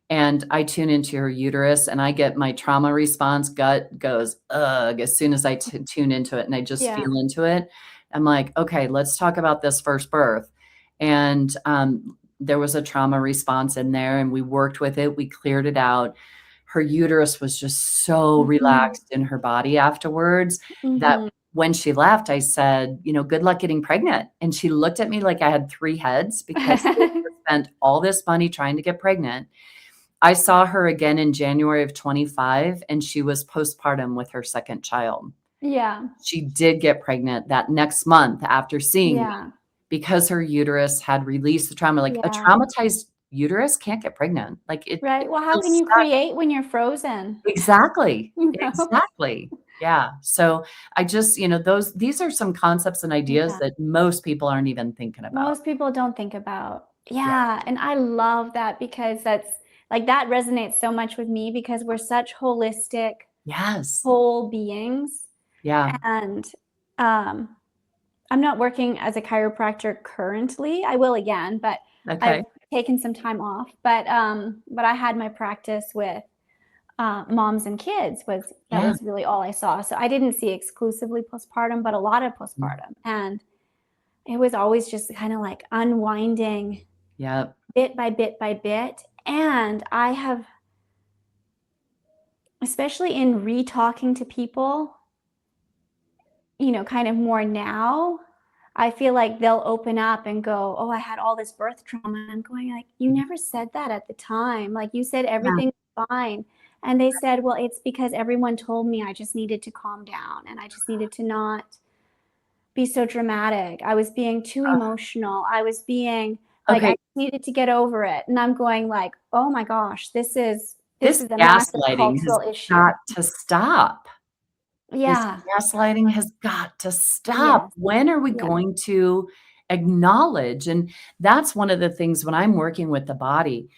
and I tune into her uterus, and I get my trauma response, gut goes, "Ugh," as soon as I tune into it, and I just Yeah. feel into it. I'm like, "Okay, let's talk about this first birth." And, there was a trauma response in there, and we worked with it, we cleared it out. Her uterus was just so Mhm. relaxed in her body afterwards that Mhm. when she left, I said, "Good luck getting pregnant." And she looked at me like I had 3 heads because she had spent all this money trying to get pregnant. I saw her again in January of 25, and she was postpartum with her 2nd child. Yeah. She did get pregnant that next month after seeing me Yeah. because her uterus had released the trauma. Like, a Yeah. traumatized uterus can't get pregnant. Like, it Right. Well, how feels can you stuck. create when you're frozen? Exactly, You know? exactly. Yeah, so I just these are some concepts and ideas Yeah. that most people aren't even thinking about. Most people don't think about. Yeah. Yeah, and I love that because that's like that resonates so much with me because we're such holistic, Yes. whole beings. Yeah. And um, I'm not working as a chiropractor currently. I will again, but I've Okay. taken some time off. But I had my practice with moms and kids that Yeah. was really all I saw. So I didn't see exclusively postpartum, but a lot of Mm. postpartum, and it was always just kind of like unwinding Yep. bit by bit by bit. And I have, especially in re-talking to people, kind of more now, I feel like they'll open up and go, "Oh, I had all this birth trauma." And I'm going like, "You never said that at the time. Like you said Yeah. everything's fine." And they said, "Well, it's because everyone told me I just needed to calm down and I just needed to not be so dramatic. I was being too emotional. I was being like I Okay, needed to get over it." And I'm going like, "Oh my gosh, this this is a massive gaslighting has cultural issue." got to stop. This Yeah. gaslighting has got to stop. Yes. When are we Yeah. going to acknowledge? And that's one of the things when I'm working with the body,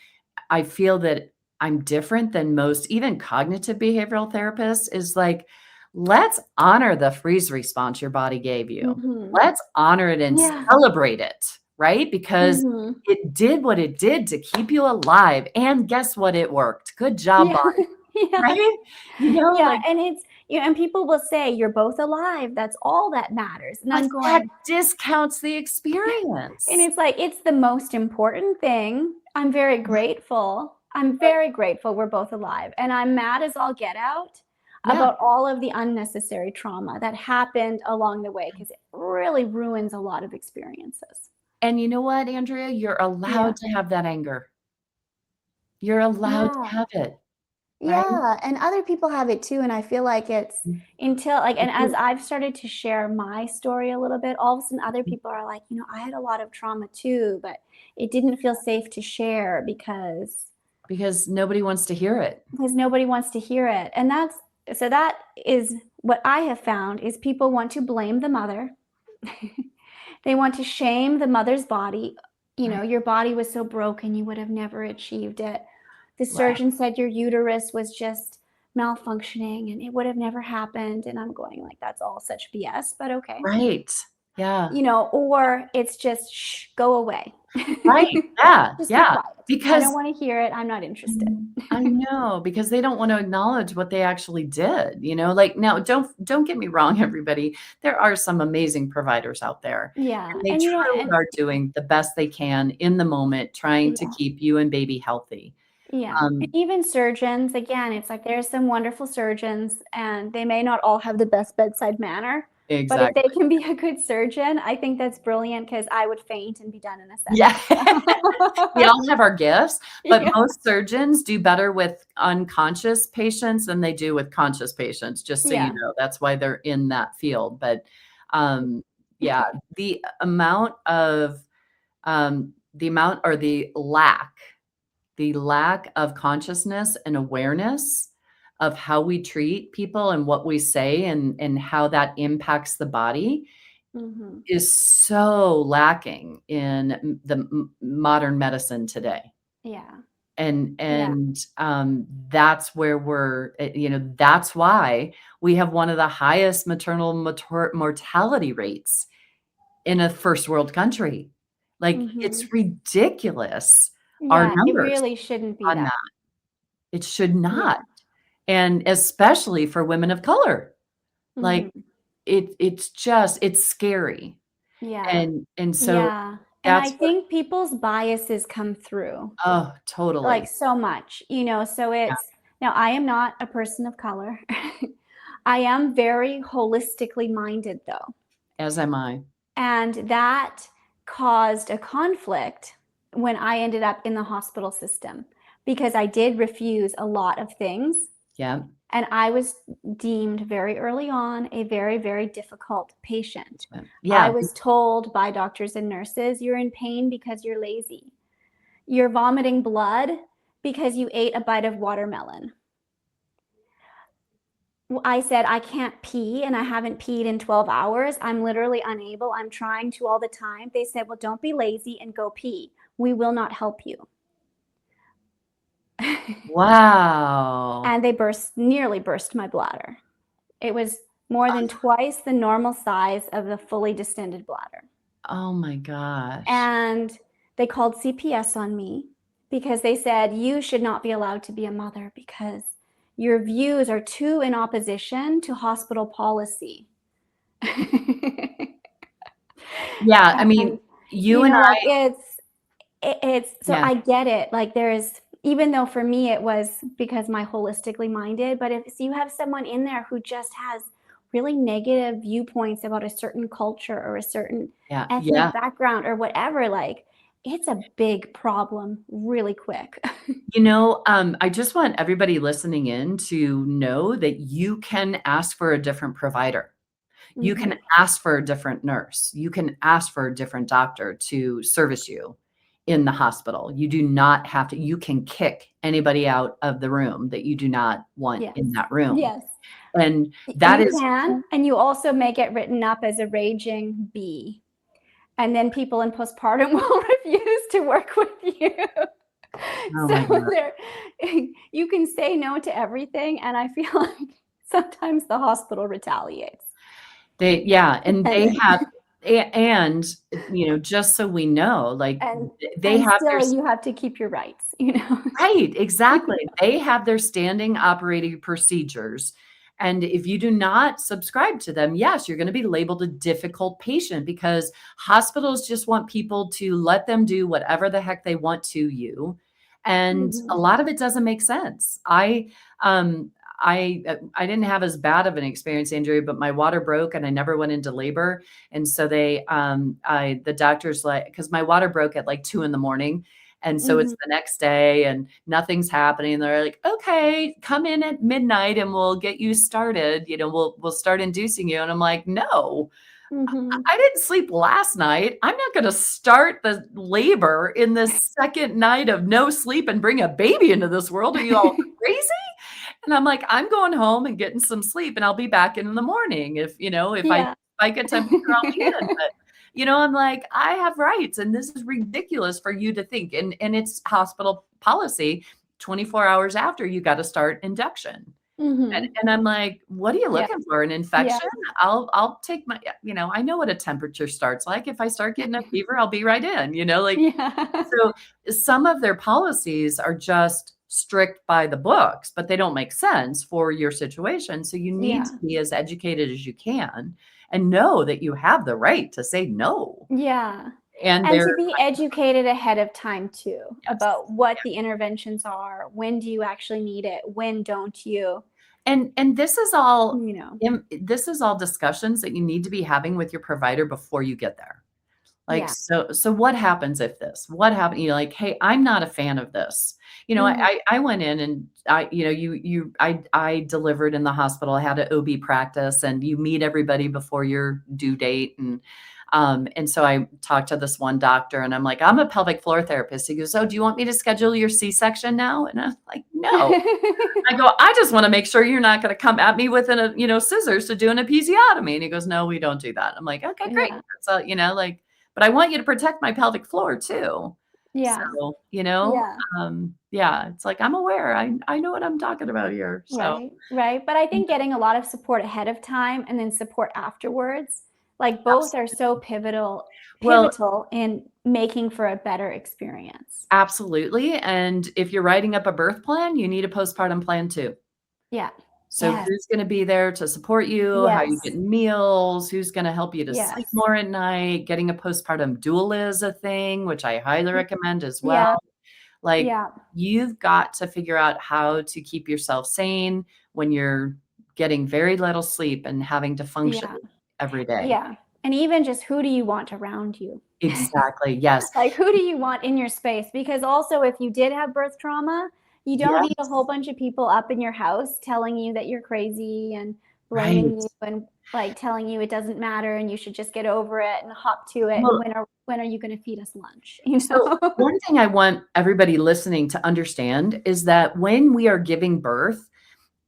I feel that I'm different than most, even cognitive behavioral therapists, is like, let's honor the freeze response your body gave you. Mhm. Let's honor it and Yeah. celebrate it, right? Because Mhm. it did what it did to keep you alive. And guess what? It worked. Good job, Yeah. body, Yeah. right? Yeah, Like, and it's and people will say, "You're both alive. That's all that matters." And but I'm that going discounts the and experience. it's like, it's the most important thing. I'm very grateful. I'm very grateful we're both alive, and I'm mad as all get out Yeah. about all of the unnecessary trauma that happened along the way because it really ruins a lot of experiences. And you know what, Andrea? You're Yeah. allowed to have that anger. You're allowed to Yeah. have it, right? Yeah, and other people have it too, and I feel like it's until like I and as do. I've started to share my story a little bit, all of a sudden other people are like, "I had a lot of trauma too, but it didn't feel safe to share Because nobody wants to hear it. because nobody wants to hear it." And that is what I have found is people want to blame the mother. They want to shame the mother's body. Right, Your body was so broken, you would have never achieved it. The right, surgeon said your uterus was just malfunctioning and it would have never happened. And I'm going like, that's all such BS, but okay. right. Yeah. or it's just, shh, go away. Right. Yeah. Just be Yeah. quiet. I don't Because want to hear it. I'm not interested. I know, because they don't want to acknowledge what they actually did, like now don't get me wrong, everybody. There are some amazing providers out there, Yeah. and they And truly are doing the best they can in the moment, trying to yeah. keep you and baby healthy. Yeah. Um, Even surgeons, again, it's like there's some wonderful surgeons and they may not all have the best bedside manner, but if they exactly. can be a good surgeon, I think that's brilliant because I would faint and be done in a Yeah. second. We all have our gifts, but Yeah. most surgeons do better with unconscious patients than they do with conscious patients, just so you Yeah. know. That's why they're in that field. But um, yeah, the amount of or the lack of consciousness and awareness of how we treat people and what we say and how that impacts the body Mhm. is so lacking in the modern medicine today. Yeah. And Yeah. that's where that's why we have one of the highest maternal mortality rates in a first world country. Like, Mhm. it's ridiculous, our Yeah, it numbers really shouldn't be on that. that. It should not, Yeah. and especially for women of color. Like, Mhm. it's scary, Yeah. and so Yeah. And I that's what think people's biases come through oh, like totally. so much, so Yeah, it's now I am not a person of color. I am very holistically minded though. as am I. And that caused a conflict when I ended up in the hospital system because I did refuse a lot of things. Yeah, And I was deemed very early on a very, very difficult patient. I yeah, was told by doctors and nurses, you're in pain because you're lazy. You're vomiting blood because you ate a bite of watermelon. I said, I can't pee and I haven't peed in 12 hours. I'm literally unable. I'm trying to all the time. They said, well, don't be lazy and go pee. We will not help you. wow. And they nearly burst my bladder. It was more than twice the normal size of the fully distended bladder. Oh my gosh. And they called CPS on me because they said, you should not be allowed to be a mother because your views are too in opposition to hospital policy. Yeah, I And mean, you and like I it's so yeah, I get it. Like there's even though for me it was because my holistically minded, but if so you have someone in there who just has really negative viewpoints about a certain culture or a certain yeah, ethnic yeah. background or whatever, like it's a big problem really quick. I just want everybody listening in to know that you can ask for a different provider. You can Mhm. ask for a different nurse. You can ask for a different doctor to service you in the hospital. You do not have to you can kick anybody out of the room that you do not want Yes. in that room. Yes. And that You is can, and you also may get written up as a raging bee. And then people in postpartum will refuse to work with you. oh my So god. there, you can say no to everything, and I feel like sometimes the hospital retaliates. And they And have and, just so we know, like, and they and have their still you have to keep your rights. right, exactly. They have their standing operating procedures, and if you do not subscribe to them, yes, you're gonna be labeled a difficult patient because hospitals just want people to let them do whatever the heck they want to you, and a Mhm. lot of it doesn't make sense. I didn't have as bad of an experience, Andrea, but my water broke and I never went into labor, and so the doctor's like, because my water broke at, like, 2 in the morning, and so it's Mhm. the next day and nothing's happening. They're like, "Okay, come in at midnight and we'll get you started. We'll start inducing you." And I'm like, "No, Mhm. I didn't sleep last night. I'm not gonna start the labor in the second night of no sleep and bring a baby into this world. Are you all crazy?" And I'm like, "I'm going home and getting some sleep and I'll be back in the morning. If I Yeah. spike a temperature, I'll be in." But I'm like, I have rights, and this is ridiculous for you to think. And it's hospital policy. 24 hours after, you got to start induction. Mhm. And I'm like, "What are you Yeah. looking for? An Yeah. infection? I'll take my" I know what a temperature starts like. If I start getting a fever, I'll be right in, like, Yeah. so some of their policies are just strict by the books, but they don't make sense for your situation. So you need to Yeah. be as educated as you can and know that you have the right to say no. Yeah. And And to they're be educated ahead of time too yes. about what the interventions are, when do you actually need it, when don't you, And you know. this is all discussions that you need to be having with your provider before you get there. Like, Yeah. so what happens if this? What happened? You're like, "Hey, I'm not a fan of this." Mhm. I went in and I delivered in the hospital. I had an OB practice, and you meet everybody before your due date, and so I talked to this one doctor, and I'm like, "I'm a pelvic floor therapist." He goes, "Oh, do you want me to schedule your C-section now?" And I'm like, "No." I go, "I just wanna make sure you're not gonna come at me with scissors to do an episiotomy." And he goes, "No, we don't do that." I'm like, "Okay, great." Yeah. So, like, but I want you to protect my pelvic floor too. Yeah. So, Yeah. yeah, it's like, I'm aware. I know what I'm talking about here. So, Right, right. But I yeah, think getting a lot of support ahead of time and then support afterwards, like both are so absolutely. Well, pivotal in making for a better experience. absolutely, and if you're writing up a birth plan, you need a postpartum plan too. Yeah. So Yes. who's gonna be there to support you? How you Yes. getting meals? Who's gonna help you to sleep Yes. more at night? Getting a postpartum doula is a thing, which I highly recommend as well. Yeah. Like, Yeah. you've got to figure out how to keep yourself sane when you're getting very little sleep and having to function Yeah. every day. Yeah. And even just who do you want around you? Exactly, yes. Like, who do you want in your space? Because also, if you did have birth trauma, you don't need a whole Yes, bunch of people up in your house telling you that you're crazy and blaming right. you and like telling you it doesn't matter and you should just get over it and hop to it. And Well, when are you going to feed us lunch? You so know? one thing I want everybody listening to understand is that when we are giving birth,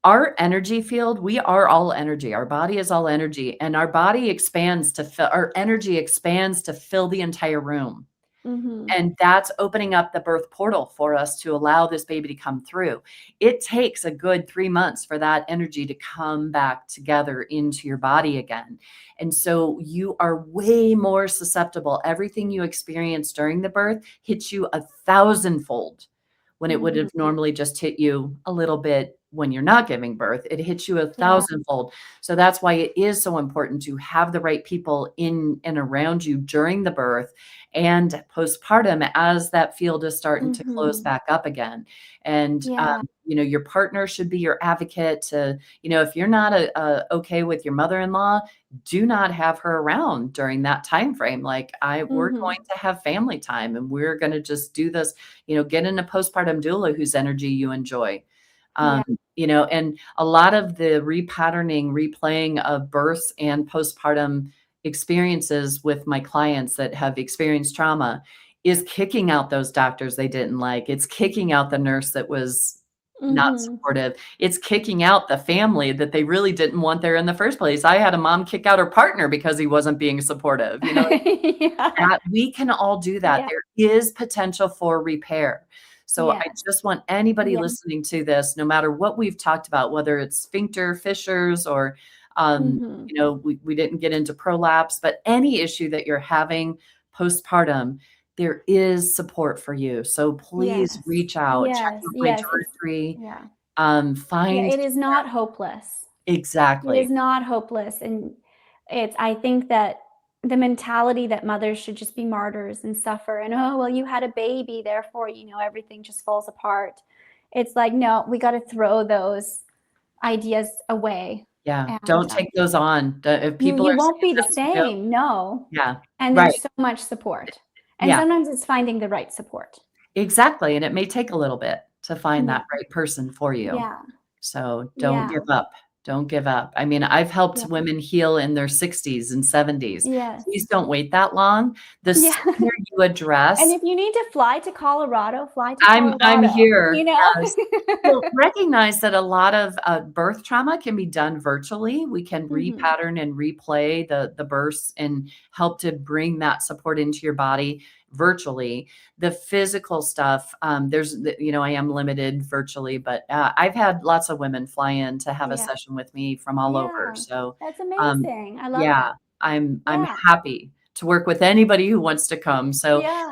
our energy field, we are all energy. Our body is all energy, and our energy expands to fill the entire room. Hmm. And that's opening up the birth portal for us to allow this baby to come through. It takes a good 3 months for that energy to come back together into your body again. And so you are way more susceptible. Everything you experience during the birth hits you a thousandfold when it would have Hmm. normally just hit you a little bit when you're not giving birth. It hits you a Yeah. thousandfold. So that's why it is so important to have the right people in and around you during the birth and postpartum as that field is starting to close Hmm. back up again. And, Yeah. your partner should be your advocate to, if you're not okay with your mother-in-law, do not have her around during that time frame. Like, we're Hmm. going to have family time and we're going to just do this, get in a postpartum doula whose energy you enjoy. Um, Yeah. and a lot of the repatterning, replaying of births and postpartum experiences with my clients that have experienced trauma is kicking out those doctors they didn't like. It's kicking out the nurse that was not Hmm. supportive. It's kicking out the family that they really didn't want there in the first place. I had a mom kick out her partner because he wasn't being supportive. Yeah. That we can all do that. Yeah. There is potential for repair. So I Yes. just want anybody Yeah. listening to this, no matter what we've talked about, whether it's sphincter fissures or, Hmm. we didn't get into prolapse, but any issue that you're having postpartum, there is support for you. So please Yes. reach out, check Yes. out my Yes. It's directory, yeah. Yeah, find it is not hopeless. It is exactly. not hopeless, and I think that the mentality that mothers should just be martyrs and suffer and, "Oh, well, you had a baby, therefore, everything just falls apart." It's like, no, we gotta throw those ideas away, Yeah, and, don't take those on. The if people you are won't be saying the that's a no. same, no, Yeah, and right. there's so much support, and Yeah. sometimes it's finding the right support. Exactly, and it may take a little bit to find Yeah, that right person for you. yeah, So don't yeah, give up. Don't give up. I mean, I've helped yeah, women heal in their 60s and 70s. yes, Please don't wait that long. The yeah. sooner you And address if you need to fly to Colorado, fly to I'm Colorado, here, yes. Well, Mhm. recognize that a lot of, birth trauma can be done virtually. We can repattern and replay the births and help to bring that support into your body. virtually. The physical stuff, I am limited virtually, but I've had lots of women fly in to have a Yeah. session with me from all over. Yeah. So, That's um, amazing. I love yeah, that. I'm Yeah. happy to work with anybody who wants to come. So, Yeah.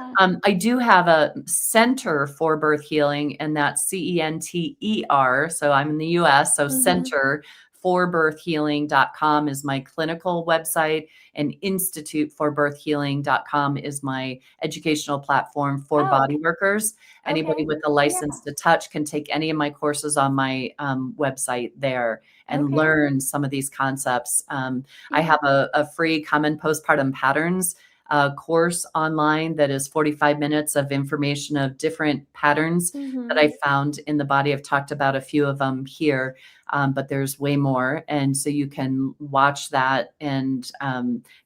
I do have a center for birth healing, and that's CENTER. So I'm in the US. So Mhm. center for birthhealing.com is my clinical website, and instituteforbirthhealing.com is my educational platform for Oh, body workers. Anybody okay. with a Yeah. license to touch can take any of my courses on my website there and Okay. learn some of these concepts. I Yeah. have a free common postpartum patterns course online that is 45 minutes of information of different patterns that I Mhm. found in the body. I've talked about a few of them here, but there's way more. And so you can watch that and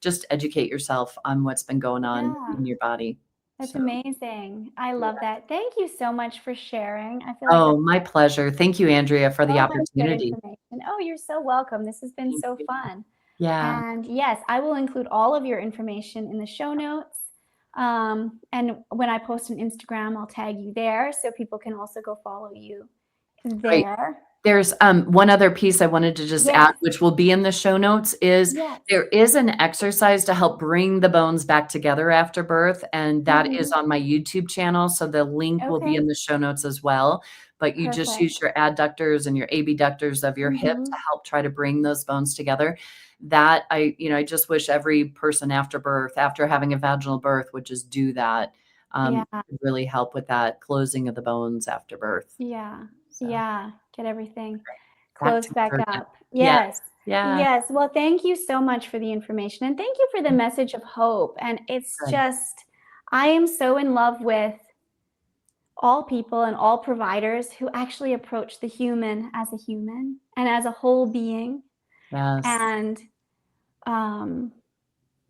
just educate yourself on what's been going on Yeah. in your body. That's So, amazing. I yeah. love that. Thank you so much for sharing. I feel like Oh, that's my pleasure. Thank you, Andrea, for the so much good opportunity. information. Oh, you're so welcome. This has been Thank so you. fun. Yeah, And yes, I will include all of your information in the show notes. And when I post on Instagram, I'll tag you there so people can also go follow you great. there. There's one other piece I wanted to just Yes. add, which will be in the show notes, is Yes. there is an exercise to help bring the bones back together after birth, and that is Mhm. on my YouTube channel. So the link will be Okay. in the show notes as well. But you just use Perfect. your adductors and your abductors of your hip to Mhm. help try to bring those bones together. That I just wish every person after birth, after having a vaginal birth, would just do that. Yeah. Really help with that closing of the bones after birth. Yeah. So Yeah. Get everything back closed back together again. up. Yes. Yes. Yeah. Yes. Well, thank you so much for the information and thank you for the message of hope. And it's Good. just, I am so in love with all people and all providers who actually approach the human as a human and as a whole being Yes. and um,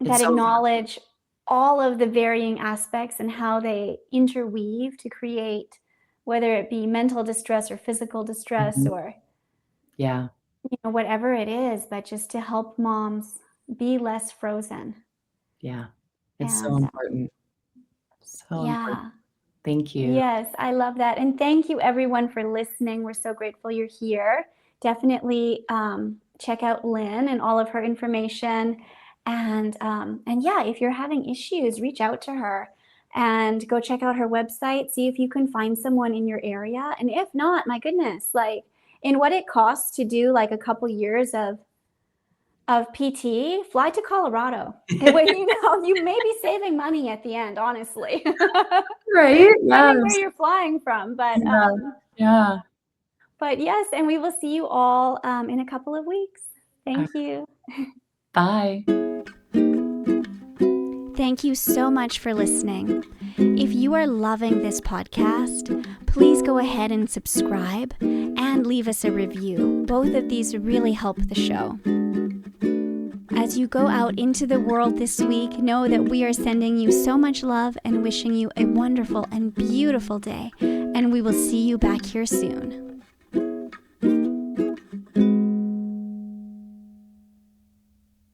It's that so acknowledge all of the varying aspects and how they interweave to create whether it be mental distress or physical distress mhm. or Yeah, whatever it is, but just to help moms be less frozen. yeah. It's so And important. So important. yeah, Thank you. yes, I love that. And thank you everyone for listening. We're so grateful you're here. Definitely check out Lynn and all of her information. And yeah, if you're having issues, reach out to her and go check out her website. See if you can find someone in your area. And if not, my goodness, like in what it costs to do like a couple years of PT, fly to Colorado. And when you may be saving money at the end, honestly. Right? Depending where Yes. you're flying from. Yeah. Yeah. But yes, and we will see you all in a couple of weeks. Alright. Thank you. Bye. Thank you so much for listening. If you are loving this podcast, please go ahead and subscribe and leave us a review. Both of these really help the show. As you go out into the world this week, know that we are sending you so much love and wishing you a wonderful and beautiful day. And we will see you back here soon.